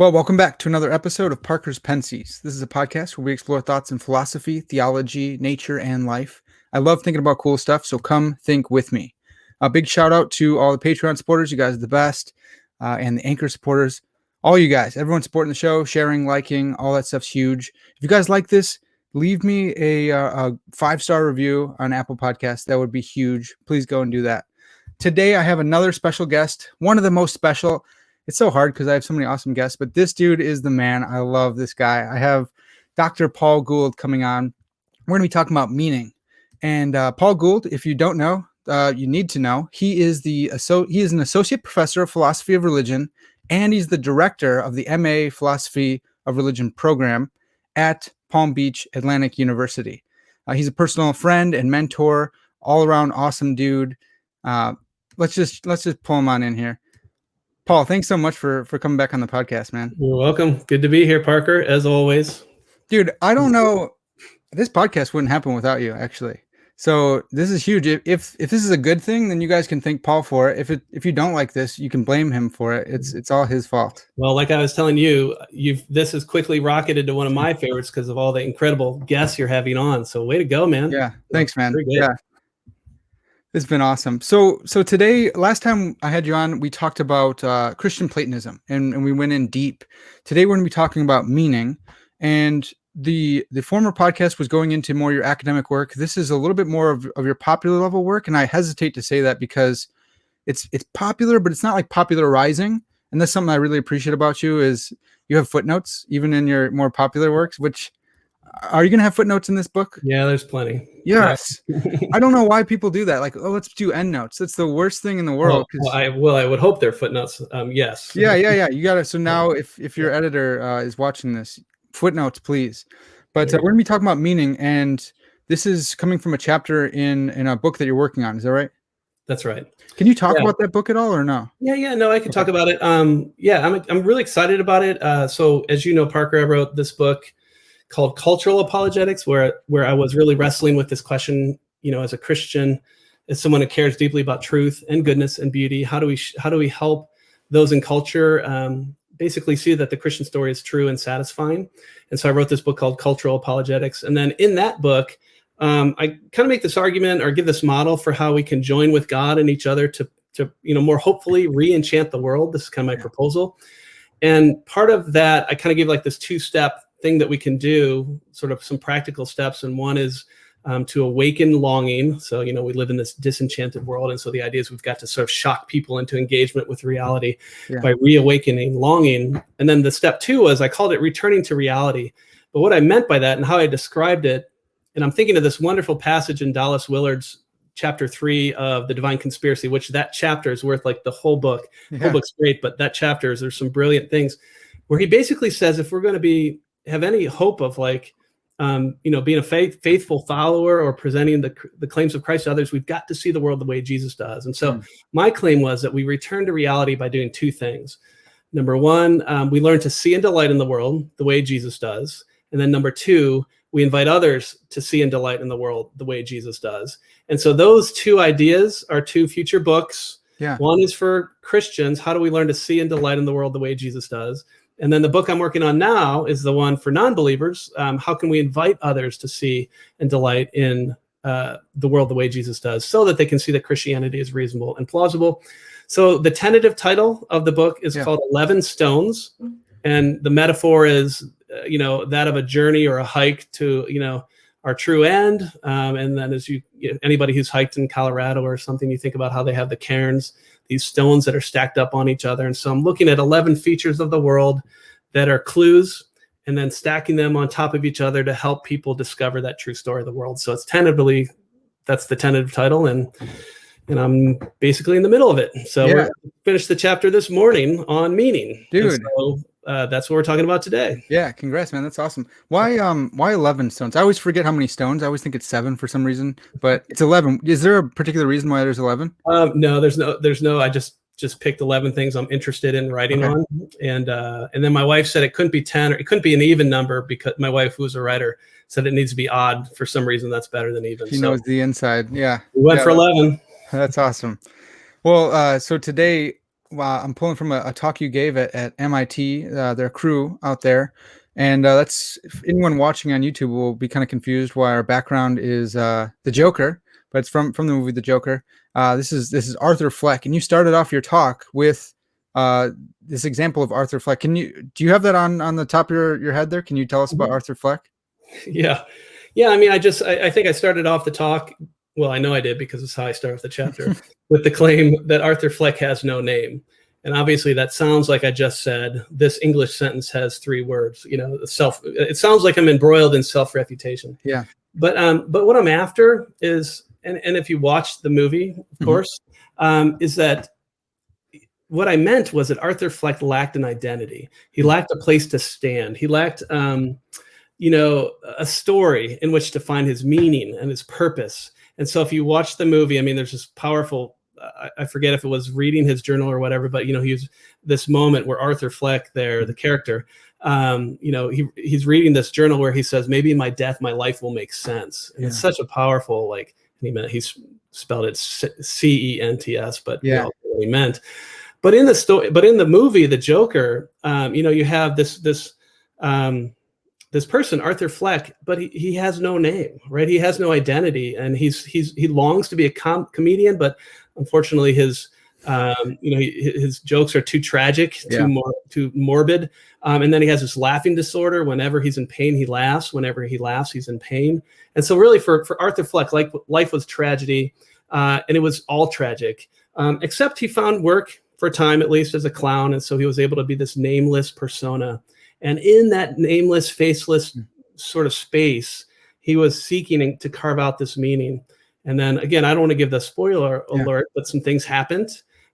Well, welcome back to another episode of Parker's Pensées. This is a podcast where we explore thoughts in philosophy, theology, nature, and life. I love thinking about cool stuff, so come think with me. A big shout out to all the Patreon supporters. You guys are the best. And the Anchor supporters. All you guys, everyone supporting the show, sharing, liking, all that stuff's huge. If you guys like this, leave me a 5-star review on Apple Podcasts. That would be huge. Please go and do that. Today, I have another special guest, one of the most special. It's so hard because I have so many awesome guests, but this dude is the man. I love this guy. I have Dr. Paul Gould coming on. We're going to be talking about meaning. And Paul Gould, if you don't know, you need to know. He is an associate professor of philosophy of religion, and he's the director of the MA Philosophy of Religion program at Palm Beach Atlantic University. He's a personal friend and mentor, all around awesome dude. Let's just pull him on in here. Paul, thanks so much for coming back on the podcast, man. You're welcome. Good to be here, Parker, as always. Dude, I don't know. This podcast wouldn't happen without you, actually. So this is huge. If this is a good thing, then you guys can thank Paul for it. If you don't like this, you can blame him for it. It's all his fault. Well, like I was telling you, this has quickly rocketed to one of my favorites because of all the incredible guests you're having on. So way to go, man. Yeah, thanks, man. Yeah. It's been awesome. So today, last time I had you on, we talked about Christian Platonism, and we went in deep. Today, we're going to be talking about meaning, and the former podcast was going into more your academic work. This is a little bit more of your popular level work, and I hesitate to say that because it's popular, but it's not like popularizing. And that's something I really appreciate about you is you have footnotes, even in your more popular works, which... Are you going to have footnotes in this book? Yeah, there's plenty. Yes. I don't know why people do that. Like, oh, let's do endnotes. That's the worst thing in the world. I would hope they're footnotes. Yes. Yeah. You got to. So now if your editor is watching this, footnotes, please. But we're going to be talking about meaning. And this is coming from a chapter in a book that you're working on. Is that right? That's right. Can you talk about that book at all or no? Yeah. No, I can talk about it. I'm really excited about it. So as you know, Parker, I wrote this book called Cultural Apologetics, where I was really wrestling with this question, as a Christian, as someone who cares deeply about truth and goodness and beauty, how do we help those in culture basically see that the Christian story is true and satisfying? And so I wrote this book called Cultural Apologetics. And then in that book, I kind of make this argument or give this model for how we can join with God and each other to more hopefully re-enchant the world. This is kind of my proposal. And part of that, I kind of give like this 2-step thing that we can do, sort of some practical steps. And one is to awaken longing. So, we live in this disenchanted world. And so the idea is we've got to sort of shock people into engagement with reality by reawakening longing. And then the step 2 was, I called it returning to reality. But what I meant by that and how I described it, and I'm thinking of this wonderful passage in Dallas Willard's chapter 3 of The Divine Conspiracy, which that chapter is worth like the whole book. The whole book's great, but that chapter there's some brilliant things where he basically says, if we're going to have any hope of being a faithful follower or presenting the claims of Christ to others, we've got to see the world the way Jesus does. And so my claim was that we return to reality by doing 2 things. Number 1, we learn to see and delight in the world the way Jesus does. And then number 2, we invite others to see and delight in the world the way Jesus does. And so those 2 ideas are 2 future books. Yeah. One is for Christians. How do we learn to see and delight in the world the way Jesus does? And then the book I'm working on now is the one for non-believers. How can we invite others to see and delight in the world the way Jesus does so that they can see that Christianity is reasonable and plausible? So the tentative title of the book is called 11 Stones. And the metaphor is, that of a journey or a hike to, our true end. And then anybody who's hiked in Colorado or something, you think about how they have the cairns, these stones that are stacked up on each other. And so I'm looking at 11 features of the world that are clues and then stacking them on top of each other to help people discover that true story of the world. So it's that's the tentative title. And I'm basically in the middle of it. So we're finished the chapter this morning on meaning. Dude. That's what we're talking about today. Yeah, congrats, man. That's awesome. Why 11 stones? I always forget how many stones. I always think it's 7 for some reason, but it's 11. Is there a particular reason why there's 11? No, there's no. I just picked 11 things I'm interested in writing on, and then my wife said it couldn't be 10 or it couldn't be an even number because my wife, who's a writer, said it needs to be odd for some reason. That's better than even. She knows the inside. Yeah, we went for 11. That's awesome. Well, so today I'm pulling from a talk you gave at MIT, their crew out there. And that's, if anyone watching on YouTube will be kind of confused why our background is the Joker, but it's from the movie The Joker. This is Arthur Fleck, and you started off your talk with this example of Arthur Fleck. Do you have that on the top of your head there? Can you tell us about Arthur Fleck? Yeah. I mean, I think I started off the talk. Well, I know I did, because it's how I start off the chapter with the claim that Arthur Fleck has no name. And obviously that sounds like I just said, this English sentence has 3 words, it sounds like I'm embroiled in self-refutation. Yeah. But what I'm after is, and if you watch the movie, of course, is that what I meant was that Arthur Fleck lacked an identity. He lacked a place to stand. He lacked, a story in which to find his meaning and his purpose. And so if you watch the movie, I mean, there's this powerful, I forget if it was reading his journal or whatever, but, he was this moment where Arthur Fleck there, the character, he's reading this journal where he says, maybe in my death, my life will make sense. And it's such a powerful, he's spelled it CENTS, but what he meant. But in the story, but in the movie, The Joker, you have this person, Arthur Fleck, but he has no name, right? He has no identity, and he longs to be a comedian, but unfortunately his jokes are too tragic, too morbid, and then he has this laughing disorder. Whenever he's in pain, he laughs. Whenever he laughs, he's in pain. And so really for Arthur Fleck, like, life was tragedy, and it was all tragic, except he found work for a time, at least, as a clown, and so he was able to be this nameless persona. And in that nameless, faceless sort of space, he was seeking to carve out this meaning. And then again, I don't want to give the spoiler alert, but some things happened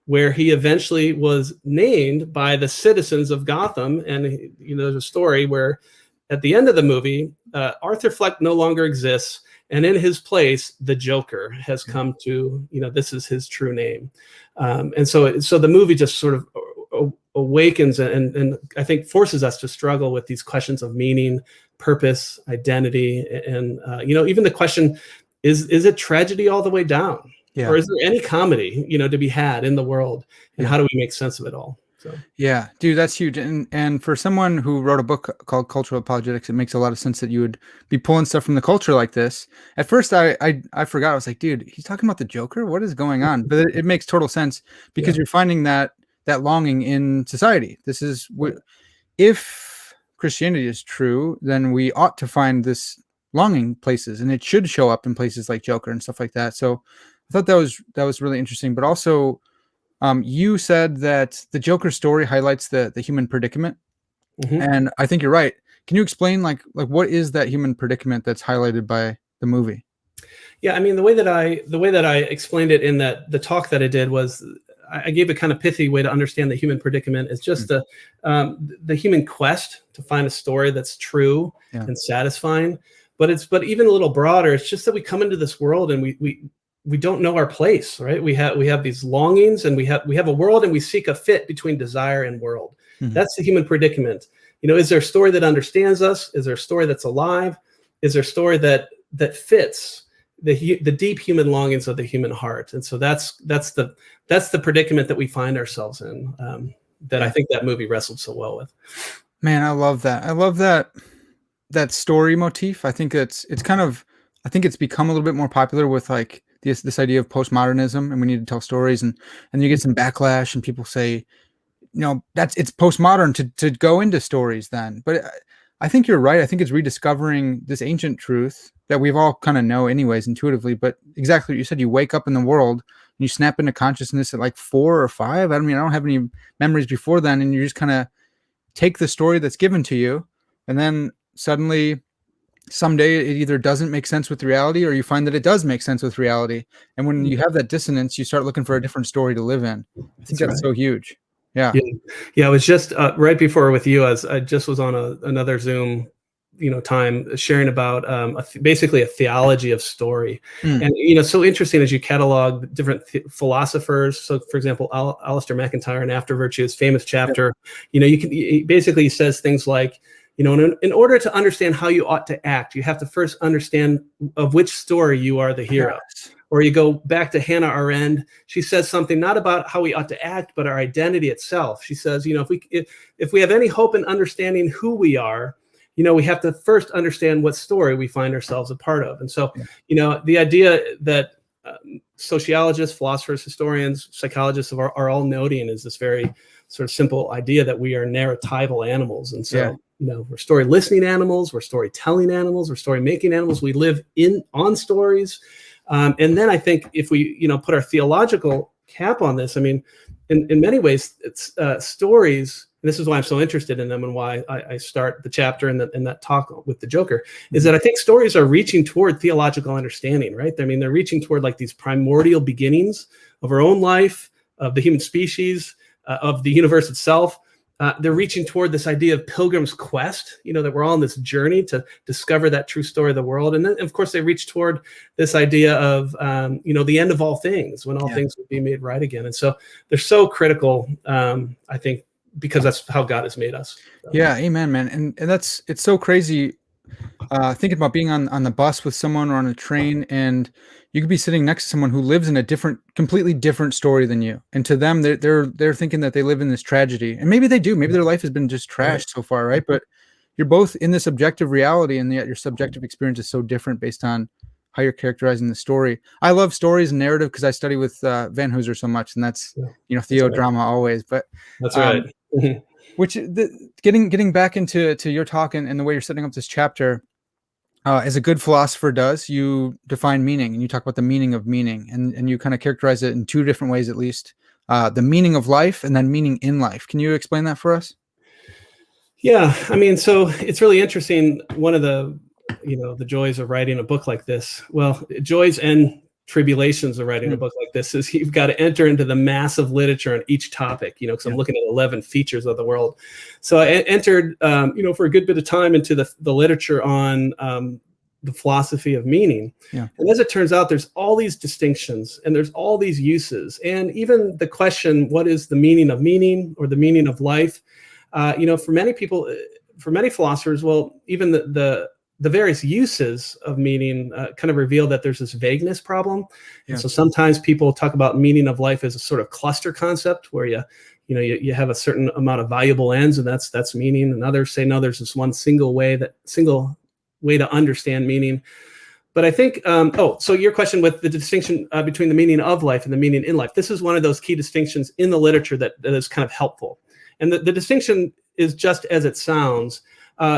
where he eventually was named by the citizens of Gotham. And there's a story where at the end of the movie, Arthur Fleck no longer exists. And in his place, the Joker has come to, this is his true name. And so the movie just sort of awakens and I think forces us to struggle with these questions of meaning, purpose, identity, and even the question, is it tragedy all the way down? Or is there any comedy to be had in the world, and how do we make sense of it all? So yeah, dude, that's huge. And for someone who wrote a book called Cultural Apologetics, it makes a lot of sense that you would be pulling stuff from the culture like this. At first I forgot. I was like, dude, he's talking about the Joker? What is going on? But it makes total sense, because you're finding that longing in society. This is if Christianity is true, then we ought to find this longing places, and it should show up in places like Joker and stuff like that. So I thought that was really interesting. But also, you said that the Joker story highlights the human predicament, and I think you're right. Can you explain like what is that human predicament that's highlighted by the movie? Yeah, I mean, the way that I explained it in the talk that I did was, I gave a kind of pithy way to understand the human predicament. It's just the human quest to find a story that's true and satisfying. But even a little broader. It's just that we come into this world and we don't know our place, right? We have these longings, and we have a world, and we seek a fit between desire and world. That's the human predicament. Is there a story that understands us? Is there a story that's alive? Is there a story that fits the deep human longings of the human heart? And so that's the predicament that we find ourselves in, that I think that movie wrestled so well with. Man, I love that. I love that story motif. I think it's become a little bit more popular with like this idea of postmodernism, and we need to tell stories, and you get some backlash, and people say, it's postmodern to go into stories then. But I think you're right. I think it's rediscovering this ancient truth that we've all kind of know anyways intuitively, but exactly what you said, you wake up in the world and you snap into consciousness at like 4 or 5. I don't have any memories before then. And you just kind of take the story that's given to you, and then suddenly someday it either doesn't make sense with reality, or you find that it does make sense with reality. And when you have that dissonance, you start looking for a different story to live in. I think that's so huge. Yeah. I was just right before with you, as I just was on another Zoom time sharing about basically a theology of story. And so interesting as you catalog different philosophers. So for example, Alistair McIntyre in After Virtue's famous chapter, he says things like, in order to understand how you ought to act, you have to first understand of which story you are the hero. Or you go back to Hannah Arendt. She says something not about how we ought to act, but our identity itself. She says, if we have any hope in understanding who we are, we have to first understand what story we find ourselves a part of. And so, the idea that sociologists, philosophers, historians, psychologists are all noting is this very sort of simple idea that we are narratival animals. And so, we're story listening animals, we're storytelling animals, we're story making animals. We live on stories. And then I think if we, put our theological cap on this, I mean, in many ways, it's stories. And this is why I'm so interested in them, and why I start the chapter and that talk with the Joker, is that I think stories are reaching toward theological understanding, right? I mean, they're reaching toward like these primordial beginnings of our own life, of the human species, of the universe itself. They're reaching toward this idea of pilgrim's quest, that we're all on this journey to discover that true story of the world. And then, of course, they reach toward this idea of, the end of all things, when all things will be made right again. And so they're so critical, I think, because that's how God has made us. So. Yeah, amen, man. And it's so crazy thinking about being on the bus with someone or on a train, and you could be sitting next to someone who lives in a completely different story than you. And to them, they're thinking that they live in this tragedy, and maybe they do. Maybe their life has been just trashed so far, right? But you're both in this objective reality, and yet your subjective experience is so different based on how you're characterizing the story. I love stories and narrative because I study with Van Hooser so much, and that's theodrama always. But that's right. Which getting back into your talk and the way you're setting up this chapter, as a good philosopher does, you define meaning, and you talk about the meaning of meaning, and you kind of characterize it in two different ways, at least, the meaning of life and then meaning in life. Can you explain that for us? Yeah, I mean, so it's really interesting. One of the joys of writing a book like this, well, joys and tribulations of writing a book like this, is you've got to enter into the massive literature on each topic, because I'm looking at 11 features of the world. So I entered, for a good bit of time into the literature on the philosophy of meaning. Yeah. And as it turns out, there's all these distinctions and there's all these uses. And even the question, what is the meaning of meaning or the meaning of life? For many people, for many philosophers, well, even the various uses of meaning kind of reveal that there's this vagueness problem. Yeah. And so sometimes people talk about meaning of life as a sort of cluster concept where you have a certain amount of valuable ends, and that's meaning. And others say, no, there's this one single way to understand meaning. But I think, so your question with the distinction between the meaning of life and the meaning in life, this is one of those key distinctions in the literature that is kind of helpful. And the distinction is just as it sounds.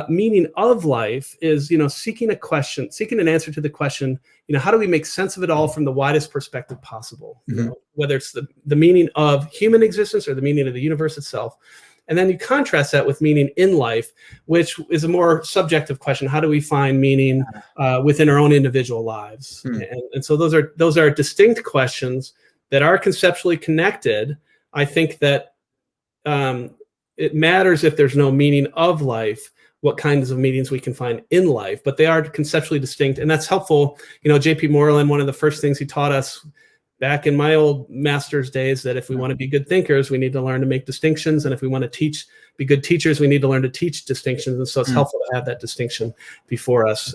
Meaning of life is, seeking an answer to the question, how do we make sense of it all from the widest perspective possible? Mm-hmm. Whether it's the meaning of human existence or the meaning of the universe itself. And then you contrast that with meaning in life, which is a more subjective question. How do we find meaning within our own individual lives? Mm-hmm. And so those are distinct questions that are conceptually connected. I think that it matters if there's no meaning of life, what kinds of meanings we can find in life, but they are conceptually distinct. And that's helpful. J.P. Moreland, one of the first things he taught us back in my old master's days, that if we want to be good thinkers, we need to learn to make distinctions. And if we want to be good teachers, we need to learn to teach distinctions. And so it's helpful to have that distinction before us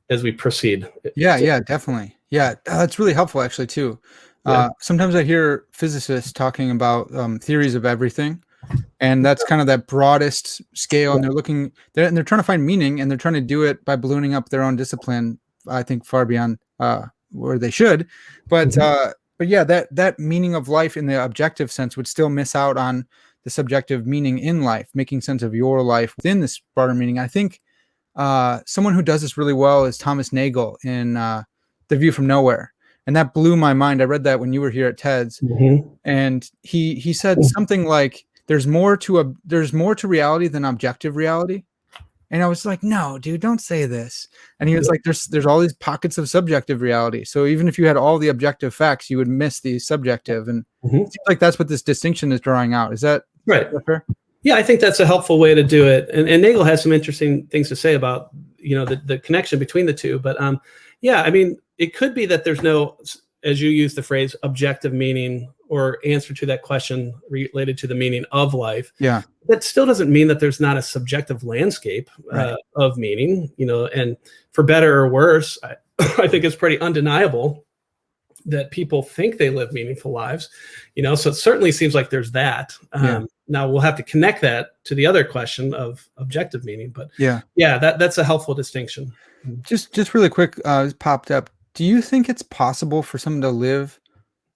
as we proceed. Yeah, definitely. Yeah, that's really helpful actually too. Sometimes I hear physicists talking about theories of everything. And that's kind of that broadest scale, and they're trying to find meaning, and they're trying to do it by ballooning up their own discipline, I think far beyond where they should. But yeah, that meaning of life in the objective sense would still miss out on the subjective meaning in life, making sense of your life within this broader meaning. I think someone who does this really well is Thomas Nagel in The View from Nowhere. And that blew my mind. I read that when you were here at TEDS, and he said something like, there's more to reality than objective reality. And I was like, no, dude, don't say this. And he was like, there's all these pockets of subjective reality. So even if you had all the objective facts, you would miss the subjective. And it seems like that's what this distinction is drawing out. Is that right? Is that fair? Yeah, I think that's a helpful way to do it. And Nagel has some interesting things to say about, the connection between the two. But yeah, I mean, it could be that there's no, as you use the phrase, objective meaning or answer to that question related to the meaning of life. Yeah. That still doesn't mean that there's not a subjective landscape of meaning, and for better or worse, I think it's pretty undeniable that people think they live meaningful lives, so it certainly seems like there's that. Now we'll have to connect that to the other question of objective meaning, but that's a helpful distinction. Just really quick, it popped up. Do you think it's possible for someone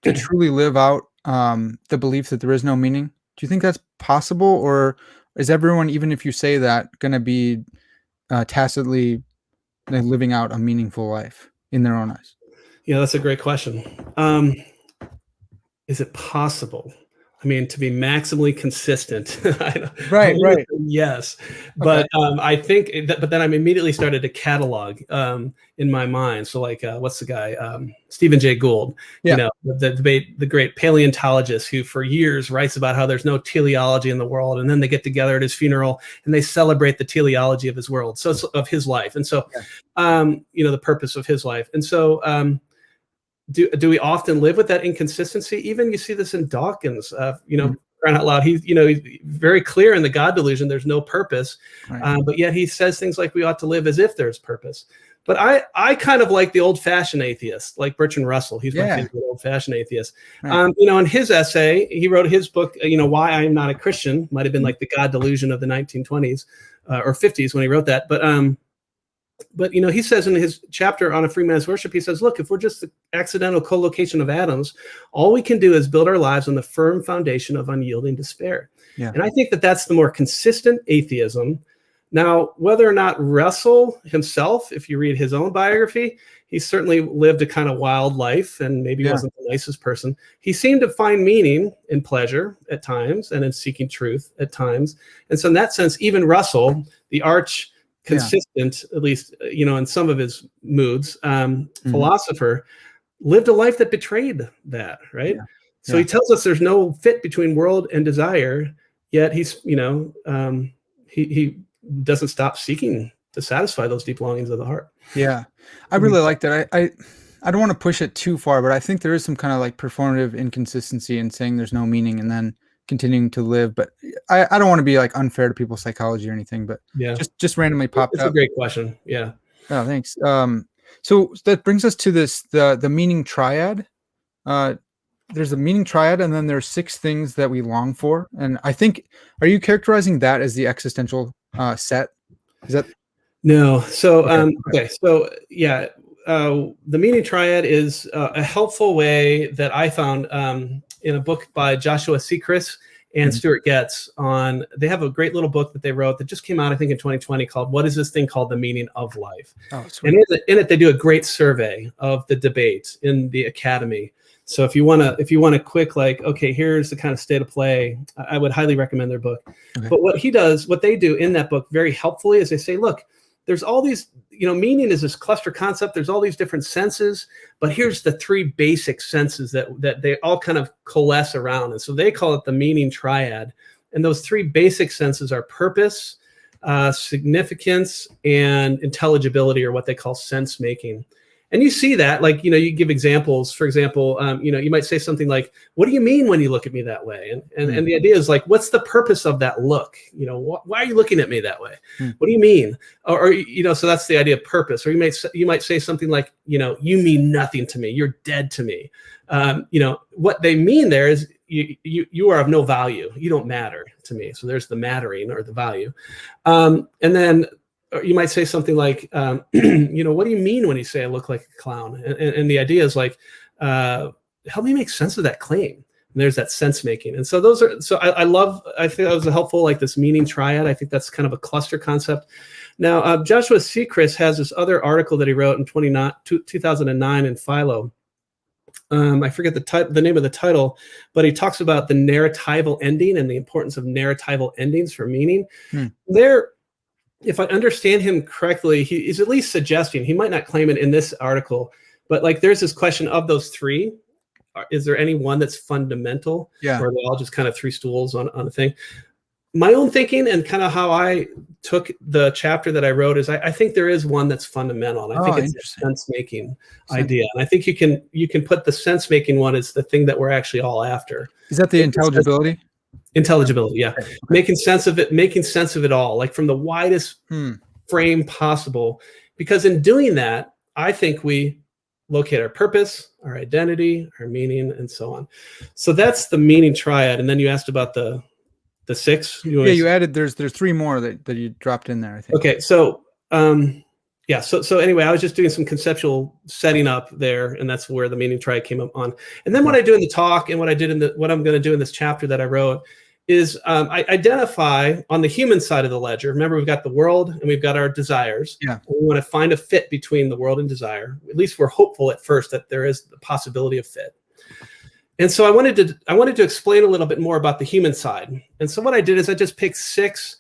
to truly live out the belief that there is no meaning? Do you think that's possible, or is everyone, even if you say that, going to be tacitly living out a meaningful life in their own eyes? Yeah, that's a great question. Is it possible? I mean, to be maximally consistent, Right. yes. But I think, but then I'm immediately started to catalog in my mind. So like, what's the guy? Stephen Jay Gould, the great paleontologist who for years writes about how there's no teleology in the world. And then they get together at his funeral and they celebrate the teleology of his world. So of his life. And so, the purpose of his life. And so, do we often live with that inconsistency? Even you see this in Dawkins, crying out loud. He's very clear in the God delusion. There's no purpose, but yet he says things like we ought to live as if there's purpose. But I kind of like the old-fashioned atheist, like Bertrand Russell. He's my favorite old-fashioned atheist. In his essay, he wrote his book, Why I Am Not a Christian. Might have been like the God delusion of the 1920s or 50s when he wrote that. But he says in his chapter on a free man's worship, he says, look, if we're just the accidental co-location of atoms, all we can do is build our lives on the firm foundation of unyielding despair. And I think that that's the more consistent atheism. Now, whether or not Russell himself, if you read his own biography, he certainly lived a kind of wild life and maybe wasn't the nicest person. He seemed to find meaning in pleasure at times and in seeking truth at times. And so in that sense, even Russell, the arch consistent, at least, in some of his moods, philosopher, lived a life that betrayed that, right? So he tells us there's no fit between world and desire, yet he's, he doesn't stop seeking to satisfy those deep longings of the heart. Yeah. I really like that. I don't want to push it too far, but I think there is some kind of like performative inconsistency in saying there's no meaning and then continuing to live. But I don't want to be like unfair to people's psychology or anything, but just randomly popped up. It's a great question. Yeah. Oh, thanks. So that brings us to the meaning triad. There's a meaning triad, and then there's 6 things that we long for. And I think, are you characterizing that as the existential set? Is that? No. So, So the meaning triad is a helpful way that I found in a book by Joshua Sechrist and Stuart Getz on, they have a great little book that they wrote that just came out, I think in 2020, called What is this thing called the meaning of life? Oh, sweet. And in it, they do a great survey of the debate in the academy. So if you want a quick, like, okay, here's the kind of state of play, I would highly recommend their book. Okay. But what they do in that book very helpfully is they say, look, there's all these, meaning is this cluster concept. There's all these different senses, but here's the 3 basic senses that they all kind of coalesce around. And so they call it the meaning triad. And those 3 basic senses are purpose, significance, and intelligibility, or what they call sense making. And you see that, like, you give examples. For example, you might say something like, what do you mean when you look at me that way? And the idea is like, what's the purpose of that look? Why are you looking at me that way? What do you mean? Or so that's the idea of purpose. Or you might say something like, you mean nothing to me. You're dead to me. What they mean there is you are of no value. You don't matter to me. So there's the mattering, or the value. And then you might say something like, what do you mean when you say I look like a clown? And the idea is like, help me make sense of that claim. And there's that sense making. And so I think that was a helpful, like, this meaning triad. I think that's kind of a cluster concept. Now, Joshua Sechrist has this other article that he wrote in 2009 in Philo. I forget the name of the title, but he talks about the narratival ending and the importance of narratival endings for meaning. If I understand him correctly, he's at least suggesting, he might not claim it in this article, but like, there's this question of those 3. Is there any one that's fundamental? Yeah. Or are they all just kind of 3 stools on a thing? My own thinking and kind of how I took the chapter that I wrote is I think there is one that's fundamental. And I think it's a sense-making idea. And I think you can put the sense-making one as the thing that we're actually all after. Is that the intelligibility? Intelligibility, yeah. Okay. Making sense of it all, like from the widest frame possible. Because in doing that, I think we locate our purpose, our identity, our meaning, and so on. So that's the meaning triad. And then you asked about the six. You added there's three more that you dropped in there, I think. Okay, so yeah, so anyway, I was just doing some conceptual setting up there, and that's where the meaning triad came up on. And then what I do in the talk, and what I did in what I'm going to do in this chapter that I wrote, is I identify on the human side of the ledger. Remember, we've got the world and we've got our desires. Yeah. We want to find a fit between the world and desire. At least we're hopeful at first that there is the possibility of fit. And so I wanted to explain a little bit more about the human side. And so what I did is I just picked 6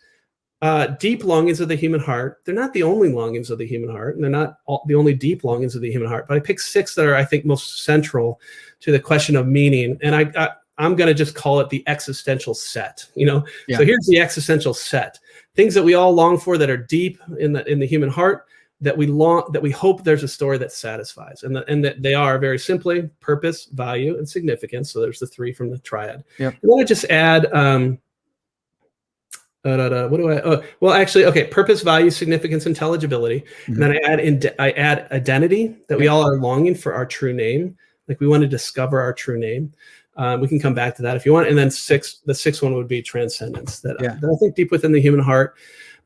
deep longings of the human heart. They're not the only longings of the human heart, and they're not the only deep longings of the human heart. But I picked 6 that are, I think, most central to the question of meaning. And I'm going to just call it the existential set. So here's the existential set: things that we all long for, that are deep in the human heart, that we hope there's a story that satisfies, and that they are, very simply, purpose, value, and significance. So there's the 3 from the triad. Yep. And then I just add what do I? Well, actually, okay. Purpose, value, significance, intelligibility, and then I add identity, that we all are longing for our true name, like we want to discover our true name. We can come back to that if you want. And then the sixth one would be transcendence. That I think deep within the human heart,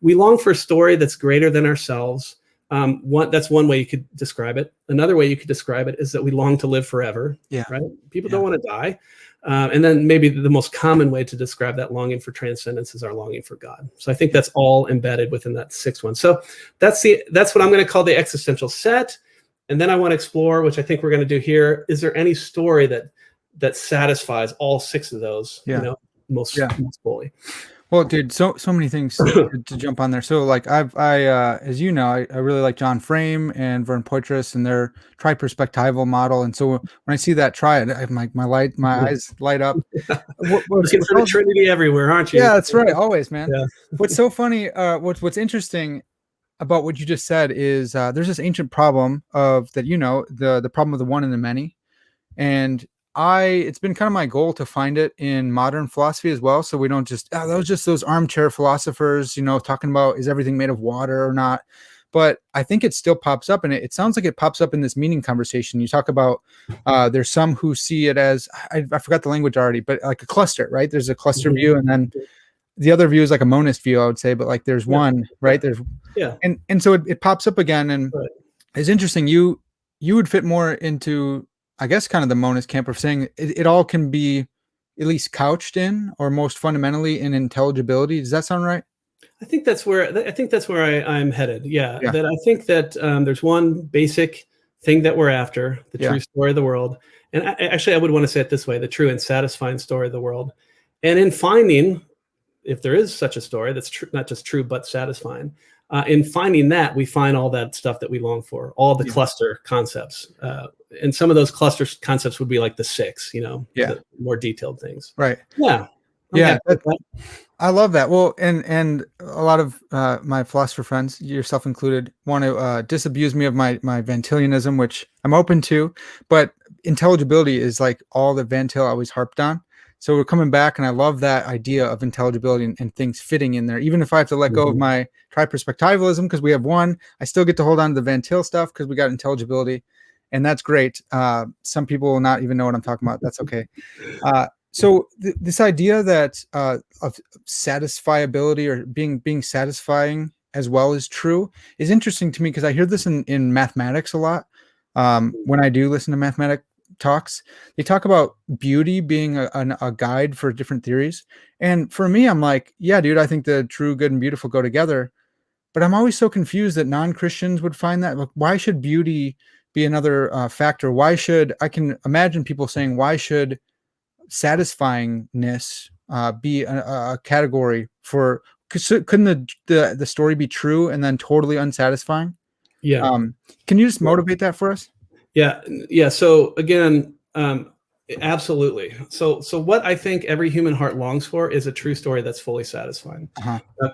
we long for a story that's greater than ourselves. That's one way you could describe it. Another way you could describe it is that we long to live forever. Yeah. Right. People don't want to die. And then maybe the most common way to describe that longing for transcendence is our longing for God. So I think that's all embedded within that 6th one. So that's what I'm going to call the existential set. And then I want to explore, which I think we're going to do here, is there any story that satisfies all 6 of those, most fully? Well, dude, so many things to jump on there. So, like, as you know, I really like John Frame and Vern Poitras and their triperspectival model. And so when I see that triad, I'm like, my eyes light up. Looking for the Trinity everywhere, aren't you? Yeah, that's right. Always, man. Yeah. What's so funny? What's interesting about what you just said is there's this ancient problem of that, the problem of the one and the many, and it's been kind of my goal to find it in modern philosophy as well. So we don't just, those armchair philosophers, talking about, is everything made of water or not? But I think it still pops up, and it sounds like it pops up in this meaning conversation. You talk about, there's some who see it as, I forgot the language already, but like a cluster, right? There's a cluster view, and then the other view is like a monist view, I would say, but like there's one, right? There's, and so it pops up again. And it's interesting. You would fit more into, I guess, kind of the monist camp of saying it all can be at least couched in, or most fundamentally in, intelligibility. Does that sound right? I think that's where I'm headed. Yeah. That I think that there's one basic thing that we're after, the true story of the world. And I would want to say it this way: the true and satisfying story of the world. And in finding, if there is such a story that's true, not just true, but satisfying, in finding that, we find all that stuff that we long for, all the cluster concepts. And some of those cluster concepts would be like the 6, the more detailed things. Right. Yeah. I love that. Well, and a lot of my philosopher friends, yourself included, want to disabuse me of my Van Tillianism, which I'm open to, but intelligibility is like all that Van Til always harped on. So we're coming back, and I love that idea of intelligibility and things fitting in there. Even if I have to let go of my triperspectivalism because we have one, I still get to hold on to the Van Til stuff because we got intelligibility, and that's great. Some people will not even know what I'm talking about. That's okay. So this idea that of satisfiability, or being satisfying as well as true, is interesting to me, because I hear this in mathematics a lot. When I do listen to mathematics talks, they talk about beauty being a guide for different theories. And for me, I'm like, yeah, dude, I think the true, good, and beautiful go together. But I'm always so confused that non-Christians would find that. Like, why should beauty be another factor? I can imagine people saying, why should satisfyingness be a category for, couldn't the story be true and then totally unsatisfying? Yeah. Can you just motivate that for us? Yeah. So again, absolutely. So what I think every human heart longs for is a true story that's fully satisfying.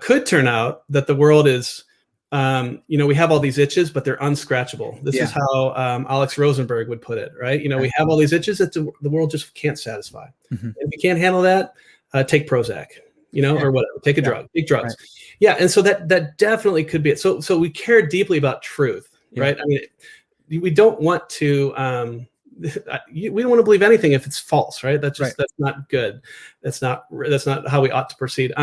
Could turn out that the world is, we have all these itches, but they're unscratchable. This is how Alex Rosenberg would put it, right? We have all these itches that the world just can't satisfy. If you can't handle that, take Prozac, or whatever. Take a drug, take drugs. Right. Yeah, and so that definitely could be it. So we care deeply about truth, right? I mean, we don't want to we don't want to believe anything if it's false, right? That's not good. That's not how we ought to proceed.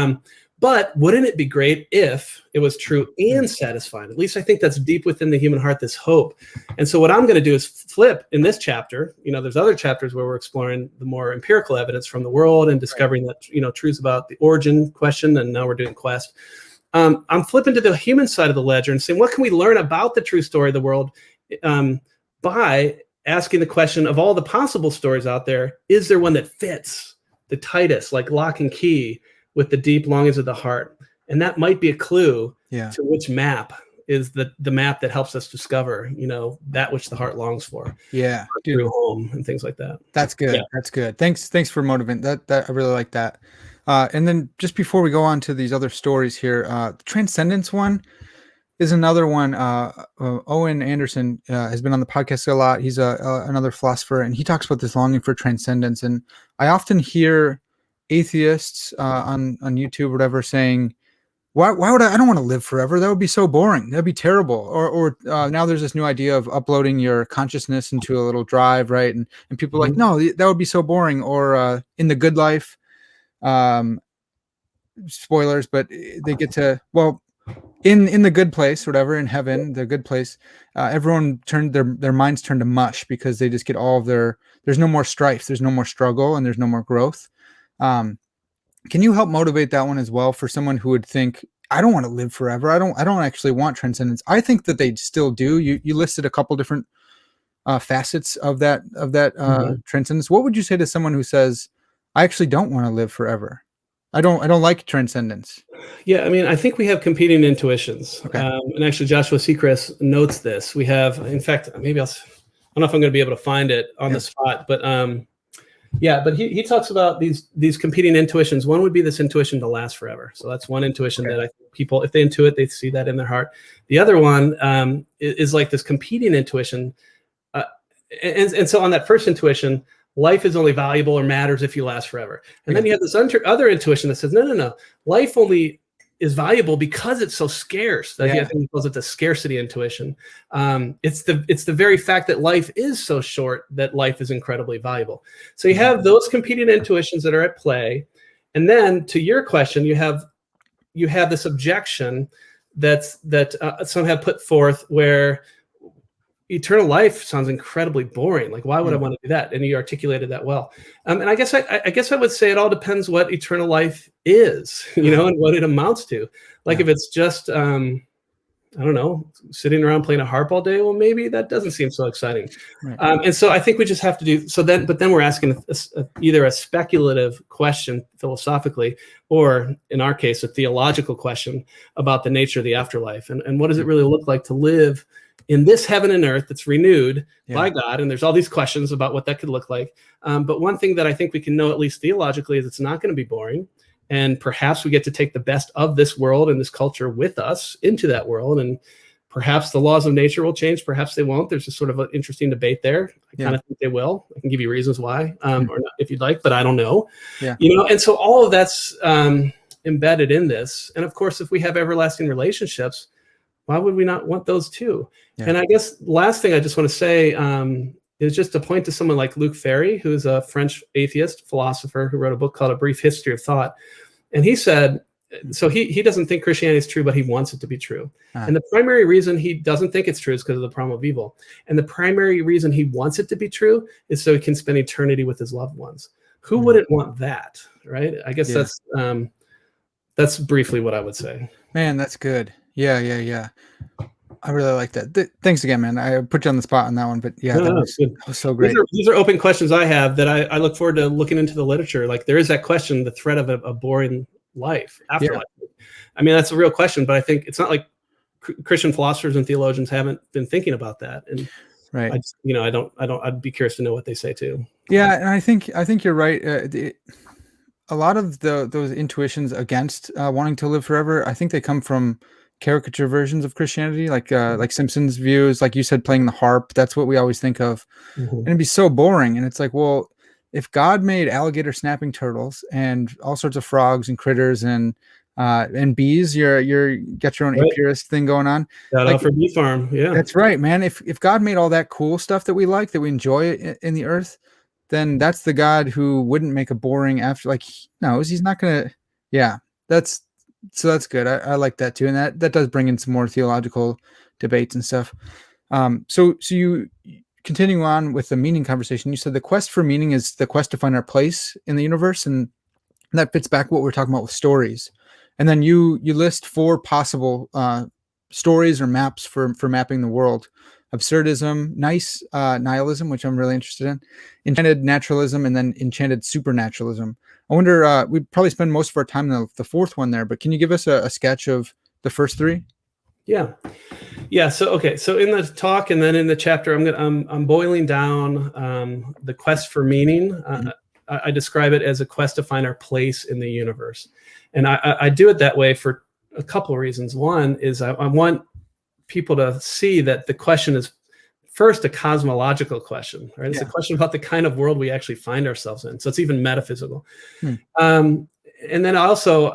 But wouldn't it be great if it was true and satisfying? At least I think that's deep within the human heart, this hope. And so what I'm going to do is flip in this chapter. There's other chapters where we're exploring the more empirical evidence from the world and discovering that, truths about the origin question. And now we're doing quest. I'm flipping to the human side of the ledger and saying, what can we learn about the true story of the world by asking the question of all the possible stories out there, is there one that fits the tightest, like lock and key, with the deep longings of the heart? And that might be a clue to which map is the map that helps us discover, that which the heart longs for. Yeah. Through home and things like that. That's good. Yeah. That's good. Thanks for motivating that. I really like that. And then just before we go on to these other stories here, the transcendence one is another one. Owen Anderson has been on the podcast a lot. He's another philosopher, and he talks about this longing for transcendence. And I often hear atheists on YouTube or whatever saying, why would I don't want to live forever? That would be so boring. That'd be terrible. Or now there's this new idea of uploading your consciousness into a little drive, right? And people are like, no, that would be so boring. Or in The Good Life, spoilers, but they get to, well, in the good place, whatever, in heaven, the good place, everyone turned their minds turned to mush because they just get all of there's no more strife, there's no more struggle, and there's no more growth. Can you help motivate that one as well for someone who would think, I don't want to live forever. I don't actually want transcendence. I think that they still do. You listed a couple different facets of that transcendence. What would you say to someone who says, I actually don't want to live forever? I don't like transcendence. Yeah, I mean, I think we have competing intuitions. Okay. And actually, Joshua Seacrest notes this. We have, in fact, maybe I don't know if I'm going to be able to find it on the spot, but but he talks about these competing intuitions. One would be this intuition to last forever. So that's one intuition that I think people, if they intuit, they see that in their heart. The other one is like this competing intuition. And so on that first intuition, life is only valuable or matters if you last forever. And then you have this other intuition that says, no. Life only is valuable because it's so scarce. I think he calls it the scarcity intuition. It's the very fact that life is so short that life is incredibly valuable. So you have those competing intuitions that are at play. And then to your question, you have this objection that some have put forth where eternal life sounds incredibly boring. Like, why would I want to do that? And you articulated that well. And I guess I would say it all depends what eternal life is, and what it amounts to. Like if it's just, I don't know, sitting around playing a harp all day, well, maybe that doesn't seem so exciting. Right. And so I think we just have to do so. But then we're asking either a speculative question philosophically, or in our case, a theological question about the nature of the afterlife and what does it really look like to live in this heaven and earth that's renewed by God. And there's all these questions about what that could look like. But one thing that I think we can know, at least theologically, is it's not going to be boring. And perhaps we get to take the best of this world and this culture with us into that world. And perhaps the laws of nature will change. Perhaps they won't. There's just sort of an interesting debate there. I kind of think they will. I can give you reasons why, or not if you'd like, but I don't know. And so all of that's embedded in this. And of course, if we have everlasting relationships, why would we not want those too? And I guess last thing I just want to say is just to point to someone like Luc Ferry, who's a French atheist philosopher who wrote a book called A Brief History of Thought. And he said, so he doesn't think Christianity is true, but he wants it to be true. And the primary reason he doesn't think it's true is because of the problem of evil. And the primary reason he wants it to be true is so he can spend eternity with his loved ones. Who wouldn't want that, right? I guess that's briefly what I would say. Man, that's good. Yeah. I really like that. Thanks again, man. I put you on the spot on that one, but that was so great. These are open questions I have that I look forward to looking into the literature. Like there is that question, the threat of a boring life, afterlife. I mean, that's a real question, but I think it's not like Christian philosophers and theologians haven't been thinking about that. And right. I'd be curious to know what they say too. Yeah. And I think you're right. A lot of those intuitions against wanting to live forever, I think they come from caricature versions of Christianity, like Simpson's views, like you said, playing the harp. That's what we always think of. And it'd be so boring. And it's like, well, if God made alligator snapping turtles and all sorts of frogs and critters and And bees, you're got your own Right. apiarist thing going on. Shout Like, out for Bee Farm. Yeah. that's right, man. If God made all that cool stuff that we like, that we enjoy in the earth, then that's the God who wouldn't make a boring after. Like, no, he's not gonna. Yeah, that's that's good. I like that too, and that does bring in some more theological debates and stuff. So you continue on with the meaning conversation. You said the quest for meaning is the quest to find our place in the universe, and that fits back what we're talking about with stories. And then you list 4 possible stories or maps for mapping the world: absurdism, nice nihilism, which I'm really interested in, enchanted naturalism, and then enchanted supernaturalism. I wonder, we probably spend most of our time in the 4th one there, but can you give us a sketch of the first 3? Yeah. Yeah. So, okay. So in the talk and then in the chapter, I'm boiling down the quest for meaning. I describe it as a quest to find our place in the universe. And I do it that way for a couple of reasons. One is I want people to see that the question is first a cosmological question, right? It's a question about the kind of world we actually find ourselves in. So it's even metaphysical. And then also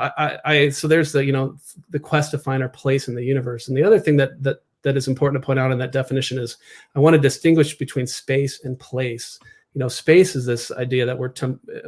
so there's the, the quest to find our place in the universe. And the other thing that is important to point out in that definition is I want to distinguish between space and place. Space is this idea that we're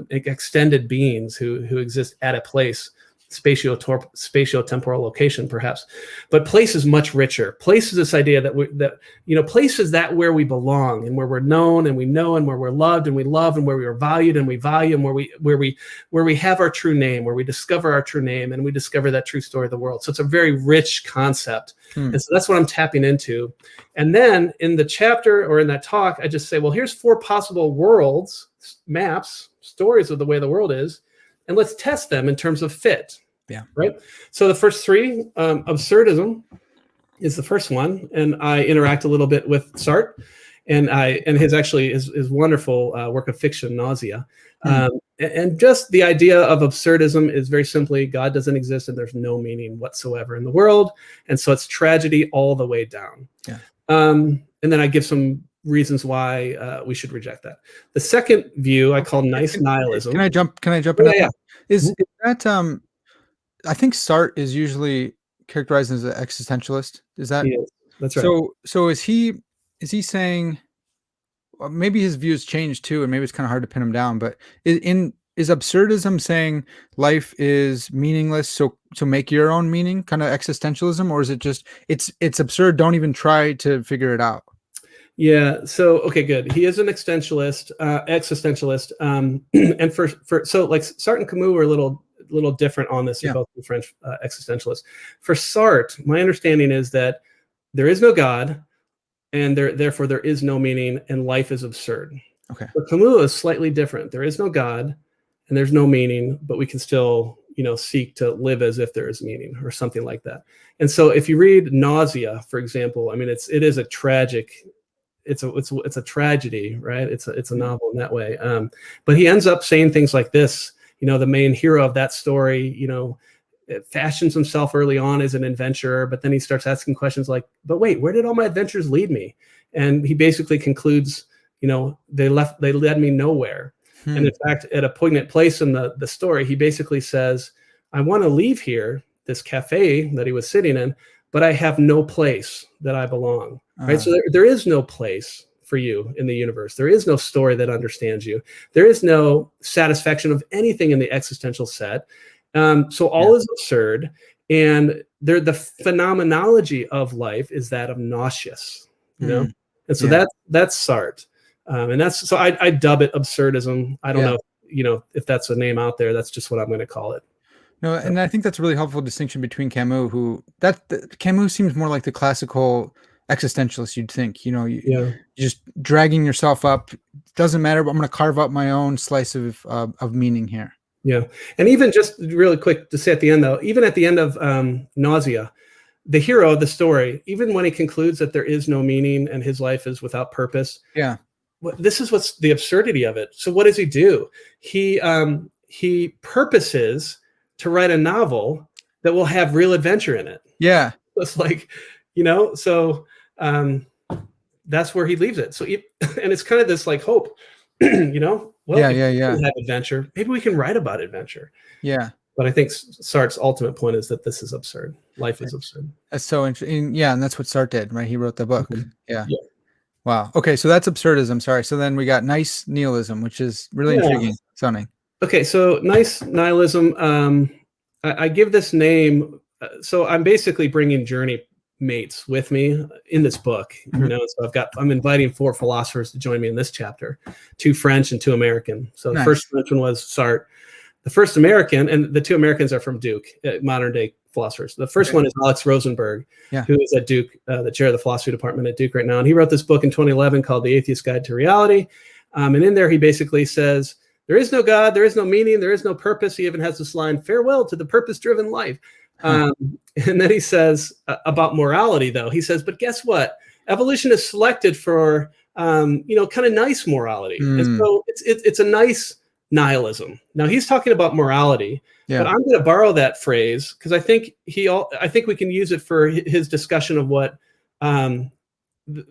extended beings who exist at a place, spatio-temporal location, perhaps. But place is much richer. Place is this idea that place is that where we belong and where we're known and we know, and where we're loved and we love, and where we are valued and we value, and where we have our true name, where we discover our true name and we discover that true story of the world. So it's a very rich concept. And so that's what I'm tapping into. And then in the chapter or in that talk, I just say, well, here's 4 possible worlds, maps, stories of the way the world is, and let's test them in terms of fit. Yeah. Right. So the first 3, absurdism is the first one, and I interact a little bit with Sartre, and his wonderful work of fiction, Nausea, and just the idea of absurdism is very simply God doesn't exist and there's no meaning whatsoever in the world, and so it's tragedy all the way down. Yeah. And then I give some reasons why we should reject that. The second view I call nice nihilism. Can I jump in? Yeah. Is that I think Sartre is usually characterized as an existentialist. Is that? Yes, that's right. So is he saying, well, maybe his views changed too, and maybe it's kind of hard to pin him down, but is absurdism saying life is meaningless, so make your own meaning, kind of existentialism, or is it just it's absurd, don't even try to figure it out? Yeah. So, okay, good. He is an existentialist, and so like Sartre and Camus were a little different on this. They're both French existentialists. For Sartre, my understanding is that there is no God, and therefore there is no meaning, and life is absurd. Okay. But Camus is slightly different. There is no God, and there's no meaning, but we can still, seek to live as if there is meaning, or something like that. And so, if you read Nausea, for example, I mean, it is a tragic. It's a tragedy, right? It's a novel in that way. But he ends up saying things like this. The main hero of that story, fashions himself early on as an adventurer, but then he starts asking questions like, but wait, where did all my adventures lead me? And he basically concludes, they led me nowhere. And in fact, at a poignant place in the story, he basically says, I want to leave here, this cafe that he was sitting in, but I have no place that I belong. Right. So there is no place for you in the universe. There is no story that understands you. There is no satisfaction of anything in the existential set. So all is absurd. And the phenomenology of life is that of nauseous, And so that's Sartre. And that's, so I dub it absurdism. I don't know, if that's a name out there. That's just what I'm going to call it. No, and I think that's a really helpful distinction between Camus, Camus seems more like the classical existentialist, you'd think. You're just dragging yourself up. Doesn't matter, but I'm going to carve out my own slice of meaning here. Yeah. And even just really quick to say at the end, though, even at the end of Nausea, the hero of the story, even when he concludes that there is no meaning and his life is without purpose. Yeah. This is what's the absurdity of it. So what does he do? He purposes to write a novel that will have real adventure in it. Yeah. It's like, so that's where he leaves it. So, and it's kind of this like hope, well, we can have adventure. Maybe we can write about adventure. Yeah. But I think Sartre's ultimate point is that this is absurd. Life is absurd. That's so interesting. Yeah, and that's what Sartre did, right? He wrote the book. Yeah. Yeah. Wow. Okay, so that's absurdism. Sorry. So then we got nice nihilism, which is really intriguing sounding. Okay, so nice nihilism. I give this name. So I'm basically bringing journey mates with me in this book. You know, so I'm inviting 4 philosophers to join me in this chapter, 2 French and 2 American. So the first French one was Sartre. The first American, and the 2 Americans are from Duke, modern day philosophers. The first one is Alex Rosenberg, who is at Duke, the chair of the philosophy department at Duke right now. And he wrote this book in 2011 called The Atheist Guide to Reality. And in there, he basically says, there is no God, there is no meaning, there is no purpose. He even has this line, farewell to the purpose-driven life. And then he says about morality, though, he says, but guess what? Evolution is selected for, kind of nice morality. And so it's a nice nihilism. Now he's talking about morality, but I'm going to borrow that phrase because I think we can use it for his discussion of what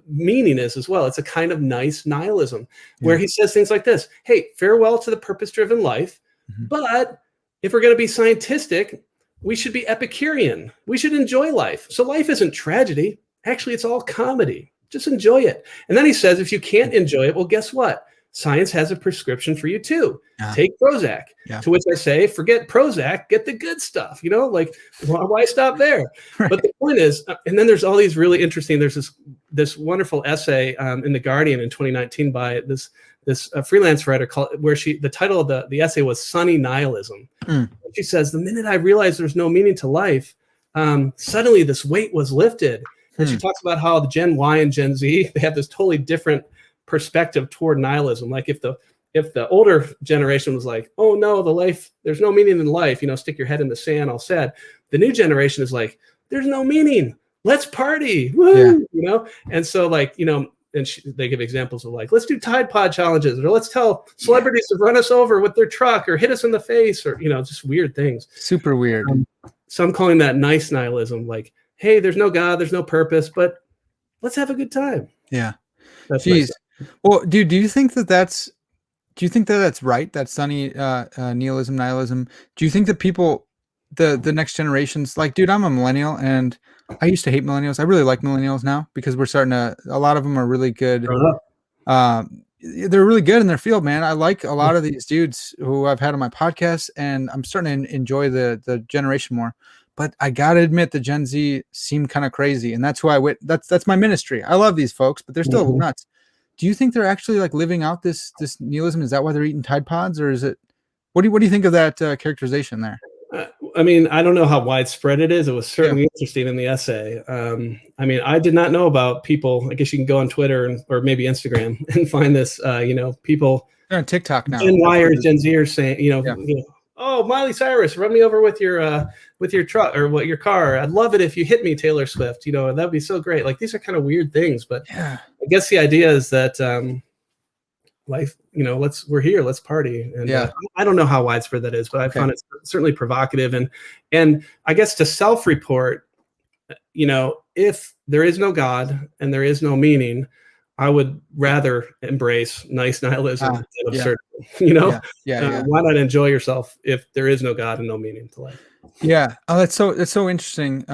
meaning is as well. It's a kind of nice nihilism where he says things like this: hey, farewell to the purpose-driven life, but if we're going to be scientific, we should be Epicurean. We should enjoy life. So life isn't tragedy. Actually, it's all comedy. Just enjoy it. And then he says, if you can't enjoy it, well, guess what? Science has a prescription for you too. Take Prozac. To which I say, forget Prozac, get the good stuff. Like why stop there? But the point is, and then there's all these really interesting. There's this wonderful essay in the Guardian in 2019 by this freelance writer where the title of the essay was "Sunny Nihilism." She says, the minute I realized there's no meaning to life, suddenly this weight was lifted. And she talks about how the Gen Y and Gen Z, they have this totally different perspective toward nihilism. Like if the older generation was like, oh no, there's no meaning in life, stick your head in the sand, all sad. The new generation is like, there's no meaning, let's party, woo, And so and they give examples of like, let's do Tide Pod challenges, or let's tell celebrities to run us over with their truck or hit us in the face, or just weird things. Super weird. So I'm calling that nice nihilism. Like, hey, there's no God, there's no purpose, but let's have a good time. Yeah. That's Jeez. Well, dude, do you think that's right? That sunny nihilism. Do you think that people, the next generations, like, dude, I'm a millennial and I used to hate millennials. I really like millennials now because a lot of them are really good. They're really good in their field, man. I like a lot of these dudes who I've had on my podcast, and I'm starting to enjoy the generation more. But I gotta admit, the Gen Z seem kind of crazy, and that's who that's my ministry. I love these folks, but they're still nuts. Do you think they're actually like living out this nihilism? Is that why they're eating Tide Pods, or is it? What do you think of that characterization there? I mean, I don't know how widespread it is. It was certainly interesting in the essay. I mean, I did not know about people. I guess you can go on Twitter or maybe Instagram and find this. People. They're on TikTok now. Gen Yers, Gen Zers saying, oh, Miley Cyrus, run me over with your truck or your car. I'd love it if you hit me, Taylor Swift. That'd be so great. Like, these are kind of weird things, but I guess the idea is that life, we're here, let's party. And I don't know how widespread that is, but I found it certainly provocative. And I guess to self-report, if there is no God and there is no meaning, I would rather embrace nice nihilism than absurdity. Why not enjoy yourself if there is no God and no meaning to life? Yeah. Oh, that's so interesting.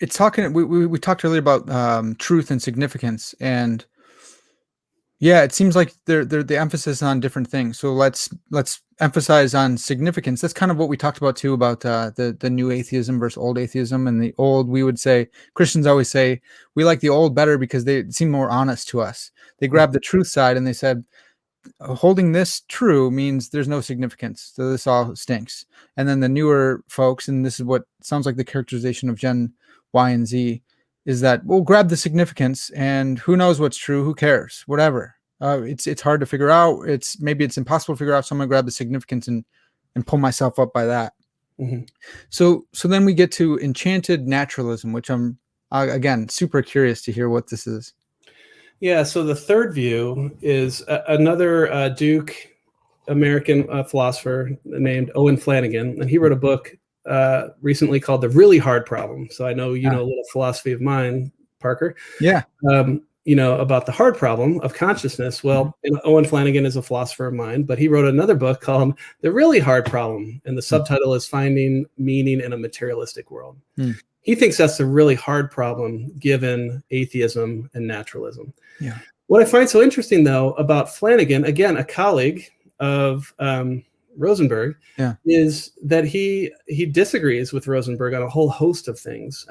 It's talking. We talked earlier about truth and significance, and it seems like the emphasis on different things. So let's emphasize on significance. That's kind of what we talked about too, about the new atheism versus old atheism. And the old, we would say, Christians always say, we like the old better because they seem more honest to us. They grabbed the truth side and they said, holding this true means there's no significance, so this all stinks. And then the newer folks, and this is what sounds like the characterization of Gen Y and Z, is that we'll grab the significance and who knows what's true, who cares, whatever. It's hard to figure out. Maybe it's impossible to figure out. So I'm gonna grab the significance and pull myself up by that. So then we get to Enchanted Naturalism, which I'm again super curious to hear what this is. Yeah. So the third view is another Duke American philosopher named Owen Flanagan, and he wrote a book recently called The Really Hard Problem. So I know you know a little philosophy of mine, Parker. Yeah. about the hard problem of consciousness. Well, Owen Flanagan is a philosopher of mind, but he wrote another book called The Really Hard Problem, and the subtitle is Finding Meaning in a Materialistic World. He thinks that's a really hard problem given atheism and naturalism. Yeah. What I find so interesting, though, about Flanagan, again, a colleague of Rosenberg, is that he disagrees with Rosenberg on a whole host of things.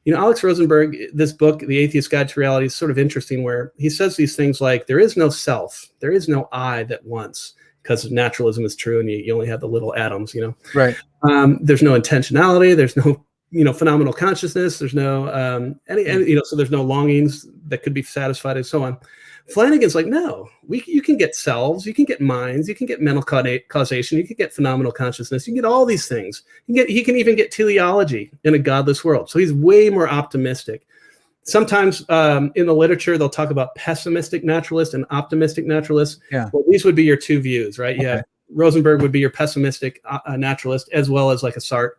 Alex Rosenberg, this book, The Atheist Guide to Reality, is sort of interesting, where he says these things like, there is no self, there is no I that wants, because naturalism is true and you only have the little atoms, Right. There's no intentionality, there's no phenomenal consciousness, there's no so there's no longings that could be satisfied, and so on. Flanagan's like, no, you can get selves, you can get minds, you can get mental causation, you can get phenomenal consciousness, you can get all these things. He can even get teleology in a godless world. So he's way more optimistic. Sometimes in the literature, they'll talk about pessimistic naturalists and optimistic naturalists. Yeah. Well, these would be your two views, right? Okay. Rosenberg would be your pessimistic naturalist, as well as like a Sartre.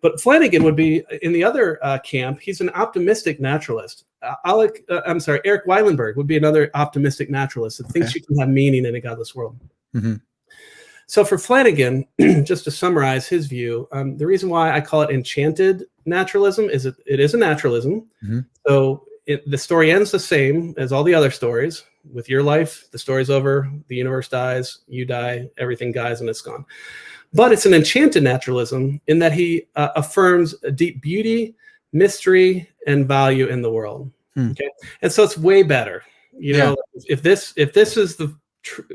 But Flanagan would be in the other camp. He's an optimistic naturalist. Eric Weilenberg would be another optimistic naturalist that thinks you can have meaning in a godless world. So for Flanagan, just to summarize his view, the reason why I call it enchanted naturalism is it is a naturalism. So the story ends the same as all the other stories. With your life, the story's over, the universe dies, you die, everything dies, and it's gone. But it's an enchanted naturalism in that he affirms a deep beauty, mystery, and value in the world. Okay, and so it's way better. If this is the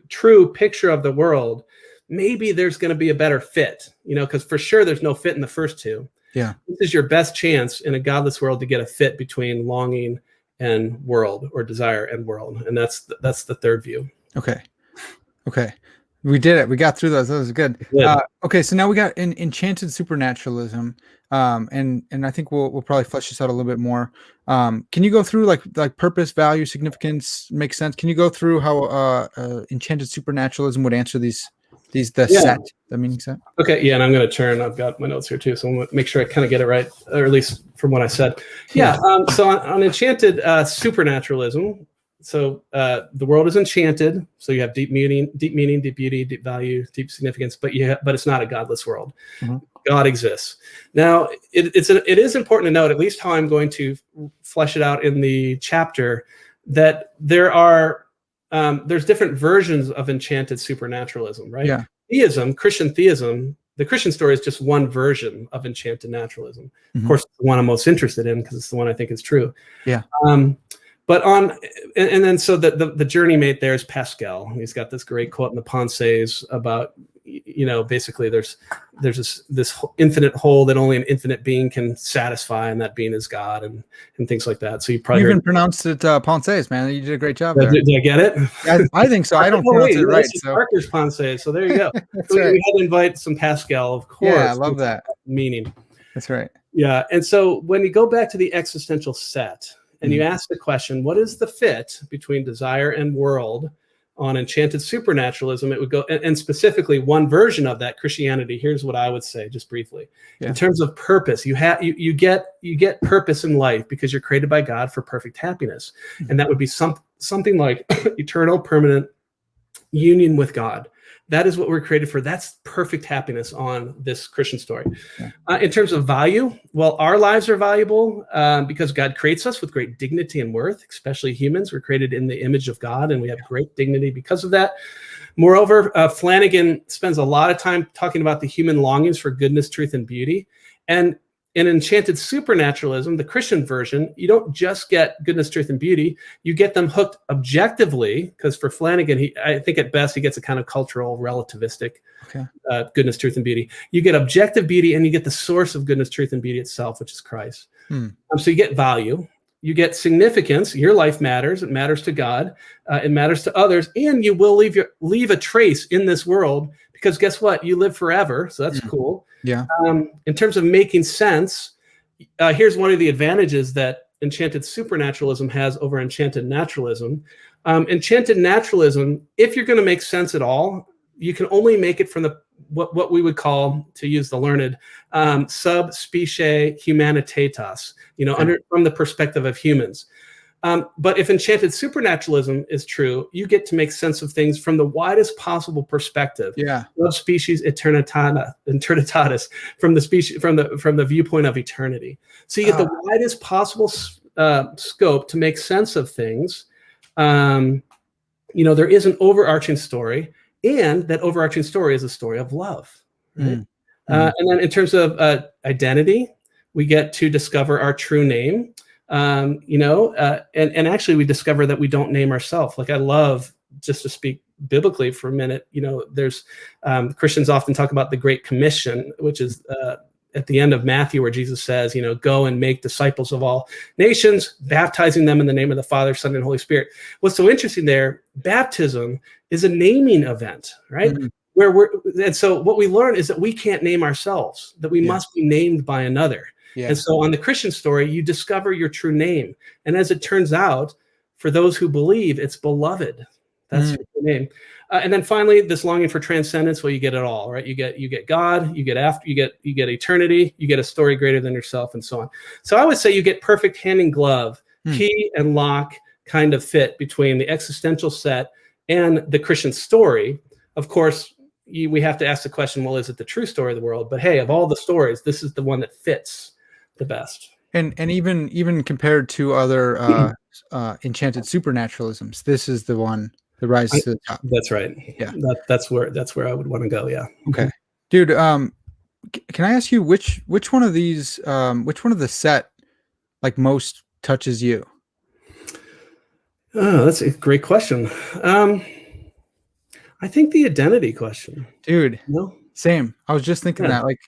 true picture of the world, maybe there's going to be a better fit. Because for sure there's no fit in the first two. Yeah, this is your best chance in a godless world to get a fit between longing and world, or desire and world, and that's the third view. Okay. We did it. We got through those. That was good. Okay, so now we got Enchanted Supernaturalism, and I think we'll probably flesh this out a little bit more. Can you go through like purpose, value, significance, makes sense? Can you go through how Enchanted Supernaturalism would answer the meaning set? Okay, and I'm going to turn. I've got my notes here too, so I'm going to make sure I kind of get it right, or at least from what I said. So on Enchanted Supernaturalism. So the world is enchanted. So you have deep meaning, deep beauty, deep value, deep significance. But it's not a godless world. God exists. Now it is important to note, at least how I'm going to flesh it out in the chapter, that there's different versions of enchanted supernaturalism, right? Yeah. Christian theism. The Christian story is just one version of enchanted naturalism. Of course, it's the one I'm most interested in because it's the one I think is true. Yeah. But then the journey mate there is Pascal. He's got this great quote in the Pensées about, basically there's this infinite whole that only an infinite being can satisfy, and that being is God, and things like that. So you probably even pronounced it Pensées, man. You did a great job there. Did I get it? I think so. I don't pronounce it right. So Parker's Pensées. So there you go. That's right. We had to invite some Pascal, of course. Yeah, I love that. Meaning. That's right. Yeah, and so when you go back to the existential set, and you ask the question, what is the fit between desire and world on Enchanted Supernaturalism? It would go, and specifically one version of that, Christianity. Here's what I would say, just briefly. In terms of purpose, you get purpose in life because you're created by God for perfect happiness, and that would be something like eternal, permanent union with God. That is what we're created for. That's perfect happiness on this Christian story. In terms of value, well, our lives are valuable because God creates us with great dignity and worth, especially humans. We're created in the image of God, and we have great dignity because of that. Moreover, Flanagan spends a lot of time talking about the human longings for goodness, truth, and beauty. And in Enchanted Supernaturalism, the Christian version, you don't just get goodness, truth, and beauty. You get them hooked objectively, because for Flanagan, I think at best he gets a kind of cultural relativistic goodness, truth, and beauty. You get objective beauty, and you get the source of goodness, truth, and beauty itself, which is Christ. So you get value. You get significance. Your life matters. It matters to God. It matters to others. And you will leave a trace in this world, because guess what? You live forever. So that's cool. Yeah. In terms of making sense, here's one of the advantages that Enchanted Supernaturalism has over Enchanted Naturalism. Enchanted Naturalism, if you're going to make sense at all, you can only make it from what we would call, to use the learned, sub specie humanitatis, from the perspective of humans. But if Enchanted Supernaturalism is true, you get to make sense of things from the widest possible perspective. Yeah. Of species eternitatis, from the species, from the viewpoint of eternity. So you get the widest possible scope to make sense of things. There is an overarching story, and that overarching story is a story of love. Right? And then in terms of identity, we get to discover our true name. And actually we discover that we don't name ourselves. Like, I love, just to speak biblically for a minute, there's Christians often talk about the Great Commission, which is at the end of Matthew, where Jesus says, go and make disciples of all nations, baptizing them in the name of the Father, Son, and Holy Spirit. What's so interesting there, baptism is a naming event, right? And so what we learn is that we can't name ourselves, that we must be named by another. Yeah. And so on the Christian story, you discover your true name. And as it turns out, for those who believe, it's beloved. That's your name. And then finally, this longing for transcendence. Well, you get it all, right? You get God, you get eternity, you get a story greater than yourself, and so on. So I would say you get perfect hand in glove, key and lock kind of fit between the existential set and the Christian story. Of course, we have to ask the question, well, is it the true story of the world? But hey, of all the stories, this is the one that fits the best. And even compared to other enchanted supernaturalisms, this is the one that rises to the top. That's right. Yeah, that's where I would want to go. Yeah. Okay, dude. Can I ask you which one of these, which one of the set like most touches you? Oh, that's a great question. I think the identity question, dude. Same. I was just thinking that, like,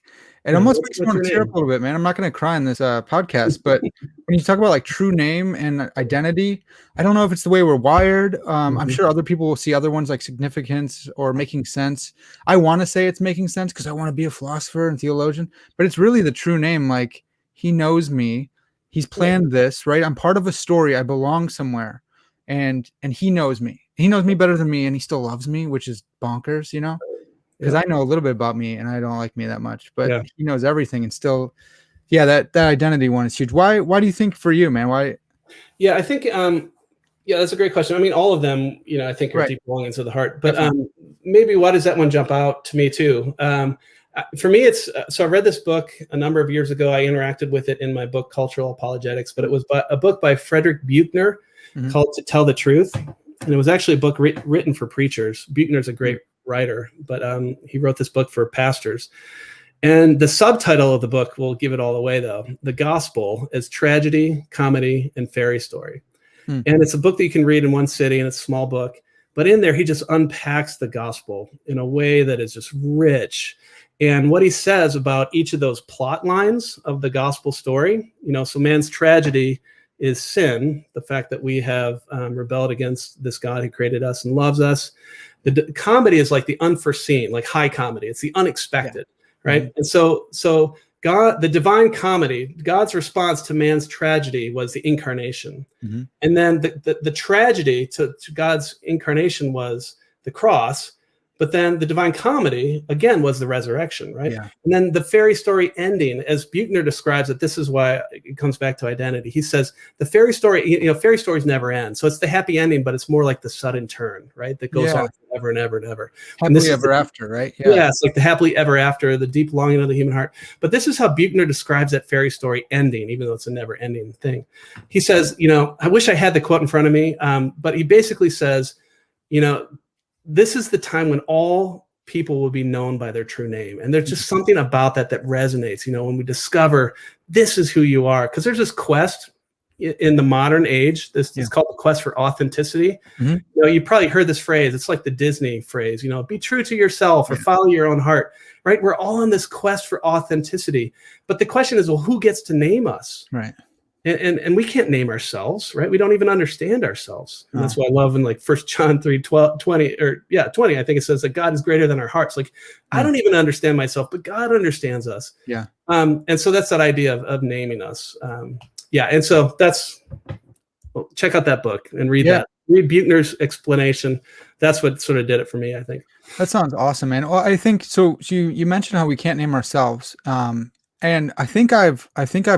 it almost makes me want to tear up a little bit, man. I'm not going to cry in this podcast, but when you talk about like true name and identity, I don't know if it's the way we're wired. I'm sure other people will see other ones like significance or making sense. I want to say it's making sense because I want to be a philosopher and theologian, but it's really the true name. Like, he knows me. He's planned this, right? I'm part of a story. I belong somewhere, and he knows me. He knows me better than me, and he still loves me, which is bonkers, because I know a little bit about me and I don't like me that much, but he knows everything, and still, that identity one is huge. Why do you think for you, man? Why? Yeah, I think, that's a great question. I mean, all of them, I think are deep longings of the heart, but maybe why does that one jump out to me too? For me, it's, so I read this book a number of years ago. I interacted with it in my book, Cultural Apologetics, but it was a book by Frederick Buechner called To Tell the Truth. And it was actually a book written for preachers. Buechner's a great writer, but he wrote this book for pastors. And the subtitle of the book will give it all away, though. The Gospel is Tragedy, Comedy, and Fairy Story. And it's a book that you can read in one sitting, and it's a small book. But in there, he just unpacks the gospel in a way that is just rich. And what he says about each of those plot lines of the gospel story, so man's tragedy is sin, the fact that we have rebelled against this God who created us and loves us. The comedy is like the unforeseen, like high comedy. It's the unexpected, right? And so God, the divine comedy, God's response to man's tragedy was the incarnation. And then the tragedy to God's incarnation was the cross. But then the divine comedy, again, was the resurrection, right? Yeah. And then the fairy story ending, as Buechner describes it, this is why it comes back to identity. He says the fairy story, fairy stories never end. So it's the happy ending, but it's more like the sudden turn, right? That goes on forever and ever and ever. Happily ever after, right? Yeah, it's like the happily ever after, the deep longing of the human heart. But this is how Buechner describes that fairy story ending, even though it's a never ending thing. He says, I wish I had the quote in front of me, but he basically says, this is the time when all people will be known by their true name. And there's just something about that resonates, when we discover this is who you are. Because there's this quest in the modern age, it's called the quest for authenticity. You probably heard this phrase. It's like the Disney phrase, be true to yourself or follow your own heart, right? We're all on this quest for authenticity. But the question is, well, who gets to name us? Right. And we can't name ourselves, right? We don't even understand ourselves. And that's why I love in like 1 John 3:20, 20, I think it says that God is greater than our hearts. Like, I don't even understand myself, but God understands us. Yeah. And so that's that idea of naming us. And so check out that book and read that. Read Buechner's explanation. That's what sort of did it for me, I think. That sounds awesome, man. Well, I think so. You mentioned how we can't name ourselves. And I think I've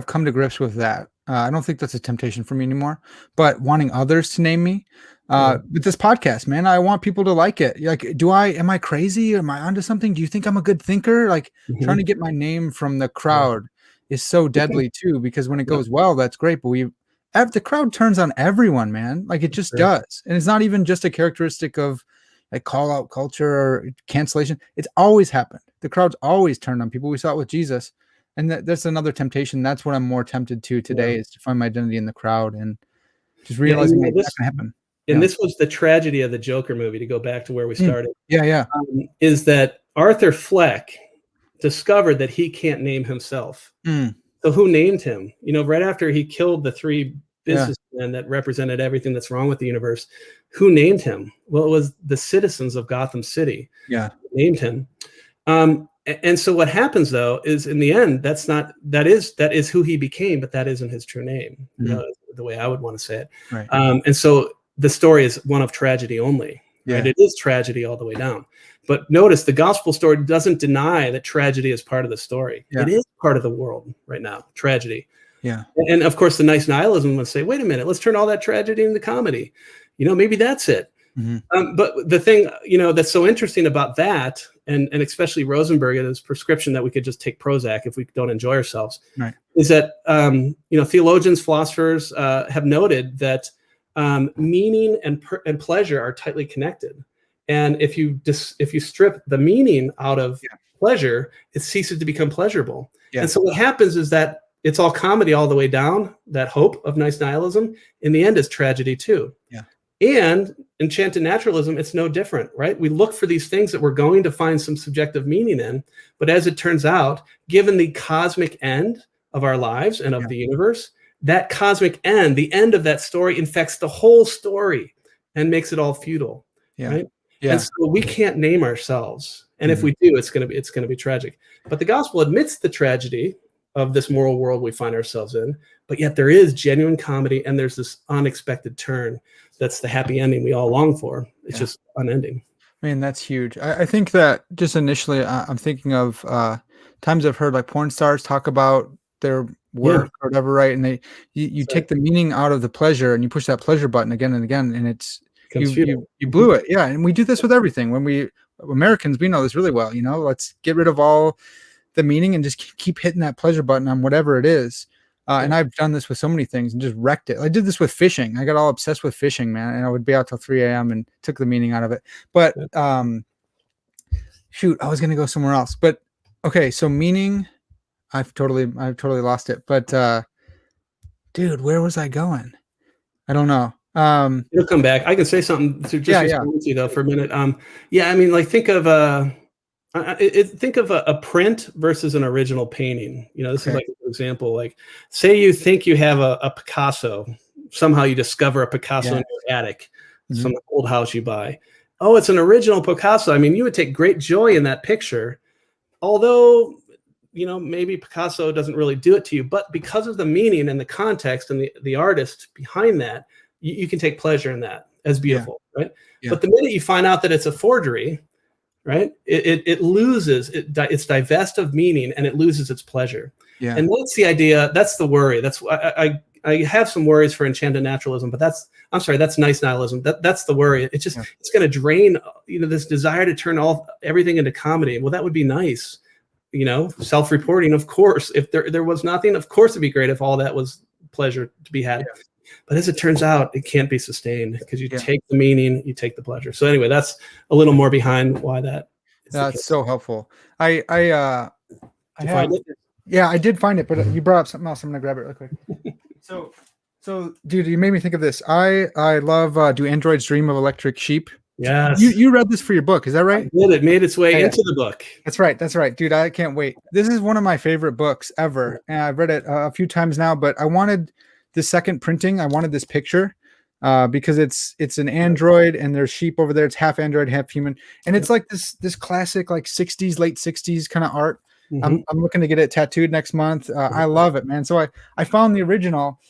come to grips with that. I don't think that's a temptation for me anymore, but wanting others to name me. With this podcast, man, I want people to like it. Like, am I crazy? Am I onto something? Do you think I'm a good thinker? Like, trying to get my name from the crowd is so deadly too, because when it goes well, that's great. But the crowd turns on everyone, man. Like, it just does. And it's not even just a characteristic of like call out culture or cancellation. It's always happened. The crowd's always turned on people. We saw it with Jesus. And that's another temptation. That's what I'm more tempted to today, is to find my identity in the crowd and just realizing that's not going to happen. And this was the tragedy of the Joker movie, to go back to where we started. Yeah. Is that Arthur Fleck discovered that he can't name himself. So who named him? Right after he killed the three businessmen that represented everything that's wrong with the universe, who named him? Well, it was the citizens of Gotham City. Yeah. Named him. And so what happens, though, is in the end, that is who he became, but that isn't his true name, the way I would want to say it. Right. And so the story is one of tragedy only. Yeah. Right? It is tragedy all the way down. But notice the gospel story doesn't deny that tragedy is part of the story. Yeah. It is part of the world right now, tragedy. Yeah. And of course, the nice nihilism would say, wait a minute, let's turn all that tragedy into comedy. Maybe that's it. But the thing, that's so interesting about that, and especially Rosenberg and his prescription that we could just take Prozac if we don't enjoy ourselves, right, is that, theologians, philosophers have noted that meaning and pleasure are tightly connected. And if you strip the meaning out of pleasure, it ceases to become pleasurable. Yeah. And so what happens is that it's all comedy all the way down. That hope of nice nihilism in the end is tragedy too. Yeah. And Enchanted Naturalism, it's no different, right? We look for these things that we're going to find some subjective meaning in, but as it turns out, given the cosmic end of our lives and of the universe, that cosmic end, the end of that story, infects the whole story and makes it all futile. Yeah. Right? Yeah. And so we can't name ourselves, and if we do, it's going to be tragic. But the gospel admits the tragedy of this moral world we find ourselves in, but yet there is genuine comedy, and there's this unexpected turn. That's the happy ending we all long for. It's just unending. Man, that's huge. I think that just initially, I'm thinking of times I've heard like porn stars talk about their work or whatever, right? And you take the meaning out of the pleasure, and you push that pleasure button again and again, and it's you blew it. Yeah, and we do this with everything. When we Americans, we know this really well. Let's get rid of all the meaning and just keep hitting that pleasure button on whatever it is. And I've done this with so many things and just wrecked it. I did this with fishing. I got all obsessed with fishing, man. And I would be out till 3 a.m. and took the meaning out of it. But shoot, I was going to go somewhere else. But okay, so meaning, I've totally lost it. But dude, where was I going? I don't know. It'll come back. I can say something to just respond to you though for a minute. I mean, like think of a print versus an original painting. This is like an example. Like, say you think you have a Picasso. Somehow you discover a Picasso in your attic, some old house you buy. Oh, it's an original Picasso. I mean, you would take great joy in that picture, although maybe Picasso doesn't really do it to you. But because of the meaning and the context and the artist behind that, you can take pleasure in that as beautiful, right? Yeah. But the minute you find out that it's a forgery, right? It loses its divest of meaning, and it loses its pleasure. Yeah. And that's the idea. That's the worry. That's I have some worries for Enchanted Naturalism, but that's nice nihilism. That's the worry. It's just it's going to drain this desire to turn everything into comedy. Well, that would be nice. Self-reporting, of course. If there was nothing, of course it'd be great if all that was pleasure to be had. Yeah. But as it turns out, it can't be sustained because you take the meaning, you take the pleasure. So anyway, that's a little more behind why that. That's so helpful. I find it? Yeah, I did find it, but you brought up something else. I'm gonna grab it real quick. So, dude, you made me think of this. I love Do Androids Dream of Electric Sheep? Yes. You read this for your book, is that right? I did. It made its way into the book. That's right. Dude, I can't wait. This is one of my favorite books ever. And I've read it a few times now, but I wanted the second printing. I wanted this picture because it's an android and there's sheep over there. It's half android, half human. And it's like this classic, like 60s, late 60s kind of art. I'm looking to get it tattooed next month. I love it, man. So I found the original,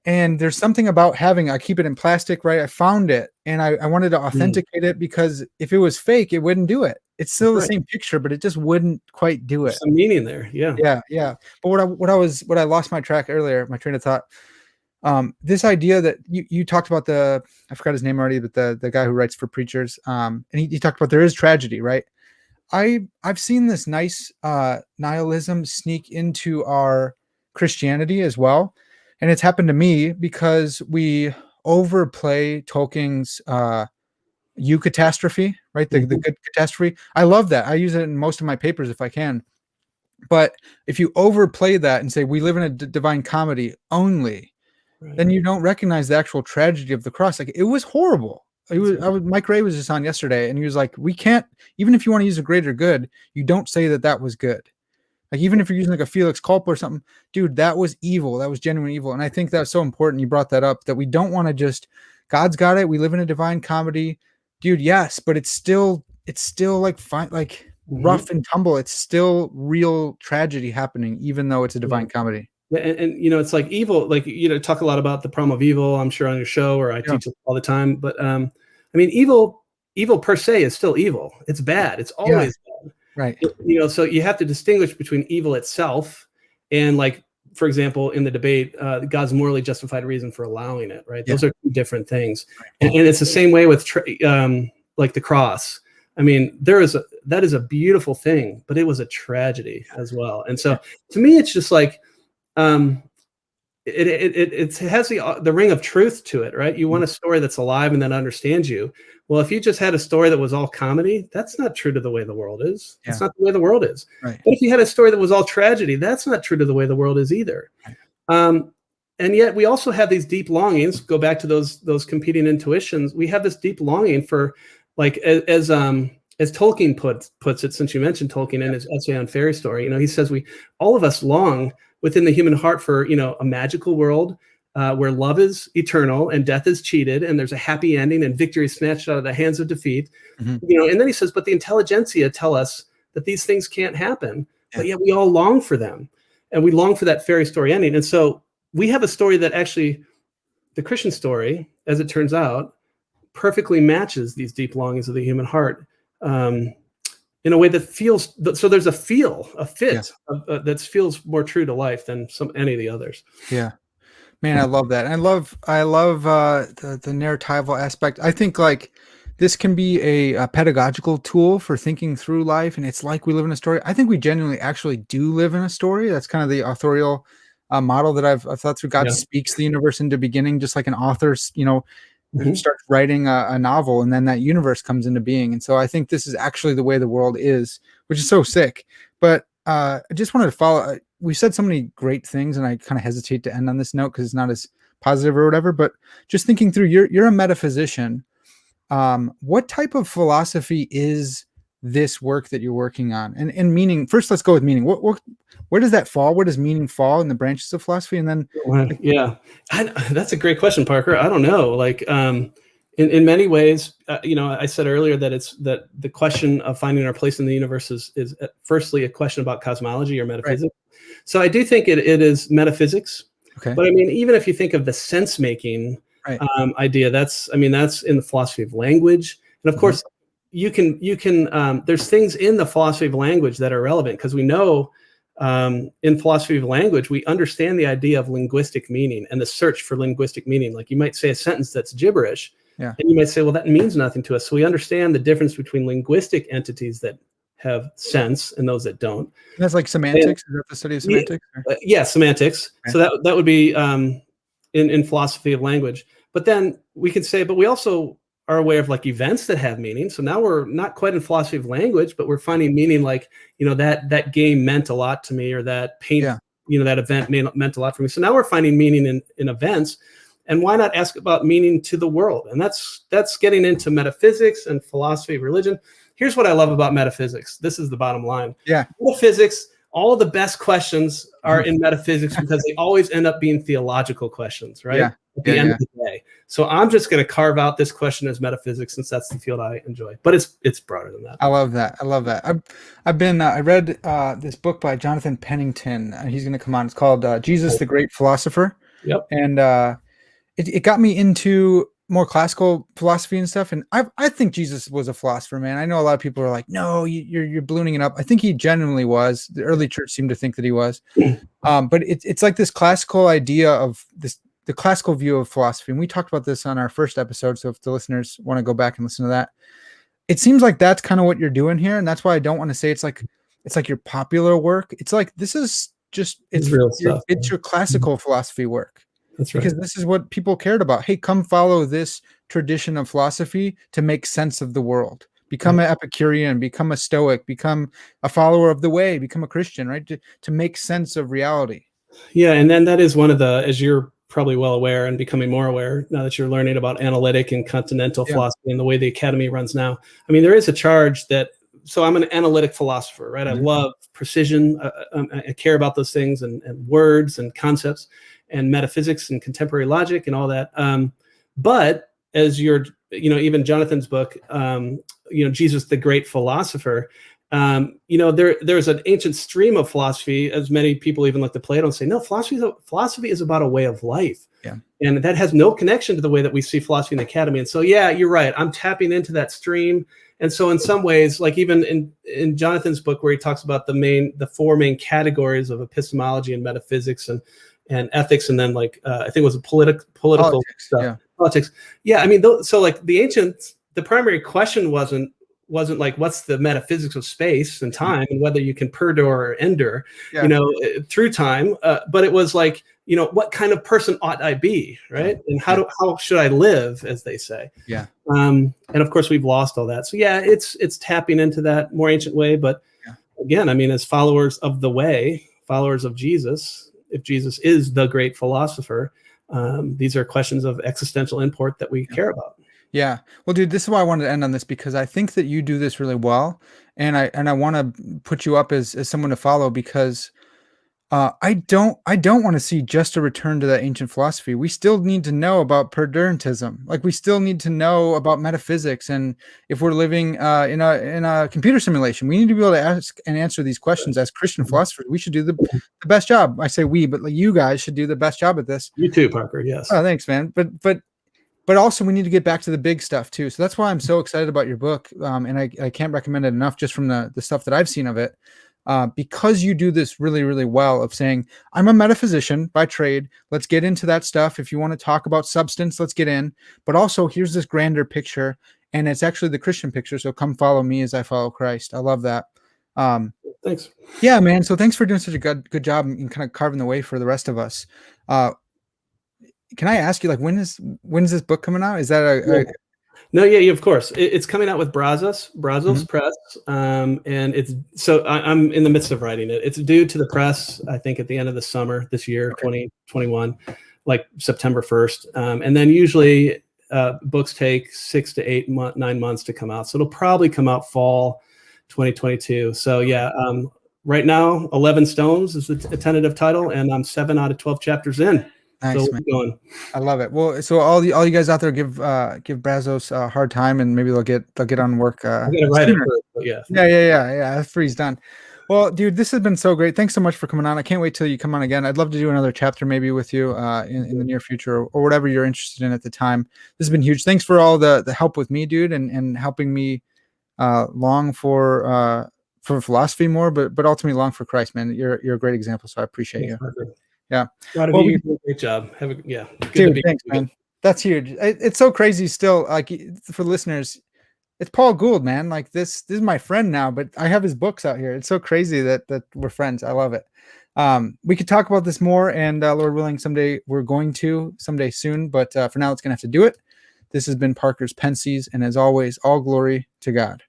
And there's something about having, I keep it in plastic, right? I found it and I wanted to authenticate it because if it was fake, it wouldn't do it. It's still the Right. same picture, but it just wouldn't quite do There's it. some meaning there. Yeah. Yeah, yeah. But what I lost my track earlier, my train of thought. This idea that you talked about I forgot his name already, but the guy who writes for preachers. And he talked about there is tragedy, right? I've seen this nice nihilism sneak into our Christianity as well, and it's happened to me because we overplay Tolkien's eucatastrophe, right? The Mhm. good catastrophe. I love that. I use it in most of my papers if I can. But if you overplay that and say we live in a divine comedy only, Right. then you don't recognize the actual tragedy of the cross. Like, it was horrible. That's right. Mike Ray was just on yesterday, and he was like, we can't, even if you want to use a greater good, you don't say that that was good. Like, even if you're using like a Felix culpa or something, dude, that was evil. That was genuine evil. And I think that's so important. You brought that up, that we don't want to just, God's got it. We live in a divine comedy, dude. Yes. But it's still like fine, like Mhm. rough and tumble. It's still real tragedy happening, even though it's a Yeah. divine comedy. Yeah, and it's like evil, like, talk a lot about the problem of evil, I'm sure, on your show, or I Yeah. teach it all the time. But I mean, evil per se is still evil. It's bad. It's Yeah. always bad. Right. So you have to distinguish between evil itself and, like, for example, in the debate, God's morally justified reason for allowing it, right? Yeah. Those are two different things. And it's the same way with like the cross. I mean, that is a beautiful thing, but it was a tragedy as well. And so to me, it's just like, um, it has the ring of truth to it, right? You want a story that's alive and that understands you. Well, if you just had a story that was all comedy, that's not true to the way the world is. Yeah. It's not the way the world is. Right. But if you had a story that was all tragedy, that's not true to the way the world is either. Um, and yet we also have these deep longings. Go back to those competing intuitions. We have this deep longing for, like, as Tolkien puts it, since you mentioned Tolkien in his essay on Fairy Story, he says all of us long within the human heart for, a magical world where love is eternal and death is cheated and there's a happy ending and victory is snatched out of the hands of defeat. And then he says, but the intelligentsia tell us that these things can't happen, but yet we all long for them, and we long for that fairy story ending. And so we have a story that actually, the Christian story, as it turns out, perfectly matches these deep longings of the human heart. In a way that feels, so there's a fit that feels more true to life than any of the others. Yeah, man, I love that. I love the narratival aspect. I think, like, this can be a pedagogical tool for thinking through life, and it's like we live in a story. I think we genuinely actually do live in a story. That's kind of the authorial model that I've thought through. God speaks the universe into beginning, just like an author, starts writing a novel, and then that universe comes into being. And so I think this is actually the way the world is, which is so sick. But I just wanted to follow. We said so many great things, and I kind of hesitate to end on this note because it's not as positive or whatever. But just thinking through, you're a metaphysician. What type of philosophy is this work that you're working on? And meaning, first, let's go with meaning. Where does that fall? Where does meaning fall in the branches of philosophy? And then, that's a great question, Parker. I don't know. Like, in many ways, I said earlier that the question of finding our place in the universe is firstly a question about cosmology or metaphysics. Right. So I do think it is metaphysics. Okay. But I mean, even if you think of the sense making idea, that's in the philosophy of language. And of course, you can there's things in the philosophy of language that are relevant, because we know in philosophy of language, we understand the idea of linguistic meaning and the search for linguistic meaning. Like, you might say a sentence that's gibberish, and you might say, well, that means nothing to us. So we understand the difference between linguistic entities that have sense and those that don't. And that's like semantics. Is that the study of semantics? Yeah, semantics. Okay. So that would be in philosophy of language. But then we can say, but we also are aware of, like, events that have meaning. So now we're not quite in philosophy of language, but we're finding meaning, like, that game meant a lot to me, or that paint, that event meant a lot for me. So now we're finding meaning in events. And why not ask about meaning to the world? And that's getting into metaphysics and philosophy of religion. Here's what I love about metaphysics. This is the bottom line. Yeah. Metaphysics, all of the best questions are in metaphysics because they always end up being theological questions, right? Yeah. At the end of the day. So I'm just going to carve out this question as metaphysics, since that's the field I enjoy. But it's broader than that. I love that. I read this book by Jonathan Pennington. He's going to come on. It's called Jesus the Great Philosopher. Yep. And it got me into more classical philosophy and stuff. And I think Jesus was a philosopher, man. I know a lot of people are like, no, you're ballooning it up. I think he genuinely was. The early church seemed to think that he was. But it's like this classical idea of the classical view of philosophy. And we talked about this on our first episode. So if the listeners want to go back and listen to that, it seems like that's kind of what you're doing here. And that's why I don't want to say it's like your popular work. It's like, this is just, it's real stuff. It's your classical philosophy work. That's right. Because this is what people cared about. Hey, come follow this tradition of philosophy to make sense of the world. Become an Epicurean, become a Stoic, become a follower of the way, become a Christian, right? To make sense of reality. Yeah, and then that is one of the, as you're probably well aware and becoming more aware now that you're learning about analytic and continental philosophy and the way the academy runs now. I mean, there is a charge that, so I'm an analytic philosopher, right? I love precision. I care about those things and words and concepts and metaphysics and contemporary logic and all that. But as you're, even Jonathan's book, Jesus, the great philosopher, there's an ancient stream of philosophy, as many people even look to Plato and say, no, philosophy is about a way of life. Yeah. And that has no connection to the way that we see philosophy in the academy. And so, yeah, you're right. I'm tapping into that stream. And so in some ways, like even in Jonathan's book, where he talks about the four main categories of epistemology and metaphysics and ethics, and then I think it was a political Politics, stuff. Politics. Yeah, I mean, so like the primary question wasn't like what's the metaphysics of space and time and whether you can perdure or endure, through time. But it was like, what kind of person ought I be, right? And how should I live, as they say. Yeah. And of course we've lost all that. So yeah, it's tapping into that more ancient way. But again, I mean, as followers of the way, followers of Jesus, if Jesus is the great philosopher, these are questions of existential import that we care about. Yeah. Well, dude, this is why I wanted to end on this, because I think that you do this really well. And I want to put you up as someone to follow, because I don't want to see just a return to that ancient philosophy. We still need to know about perdurantism. Like, we still need to know about metaphysics. And if we're living in a computer simulation, we need to be able to ask and answer these questions as Christian philosophers. We should do the best job. I say we, but like, you guys should do the best job at this. You too, Parker. Yes. Oh, thanks, man. But also we need to get back to the big stuff too. So that's why I'm so excited about your book. And I can't recommend it enough, just from the stuff that I've seen of it. Because you do this really, really well, of saying, I'm a metaphysician by trade. Let's get into that stuff. If you want to talk about substance, let's get in. But also, here's this grander picture, and it's actually the Christian picture. So come follow me as I follow Christ. I love that. Thanks. Yeah, man. So thanks for doing such a good job in kind of carving the way for the rest of us. Can I ask you, like, when's this book coming out? Is that No, yeah, of course. It's coming out with Brazos Press, and I'm in the midst of writing it. It's due to the press, I think, at the end of the summer this year, 2021, like September 1st. And then usually books take 6 to 9 months to come out. So it'll probably come out fall 2022. So yeah, right now, 11 Stones is the tentative title, and I'm 7 out of 12 chapters in. Nice, so man. I love it. Well, so all you guys out there, give Brazos a hard time, and maybe they'll get on work. I'm gonna write it first, but yeah. After he's done. Well, dude, this has been so great. Thanks so much for coming on. I can't wait till you come on again. I'd love to do another chapter maybe with you in the near future, or whatever you're interested in at the time. This has been huge. Thanks for all the help with me, dude, and helping me long for philosophy more, but ultimately long for Christ, man. You're a great example, so I appreciate you. Perfect. Yeah. Well, you did a great job. Good dude, to be thanks, man. That's huge. It's so crazy still. Like, for listeners, it's Paul Gould, man. Like, this is my friend now, but I have his books out here. It's so crazy that we're friends. I love it. We could talk about this more, and Lord willing, someday soon. But for now, it's gonna have to do it. This has been Parker's Pensées, and as always, all glory to God.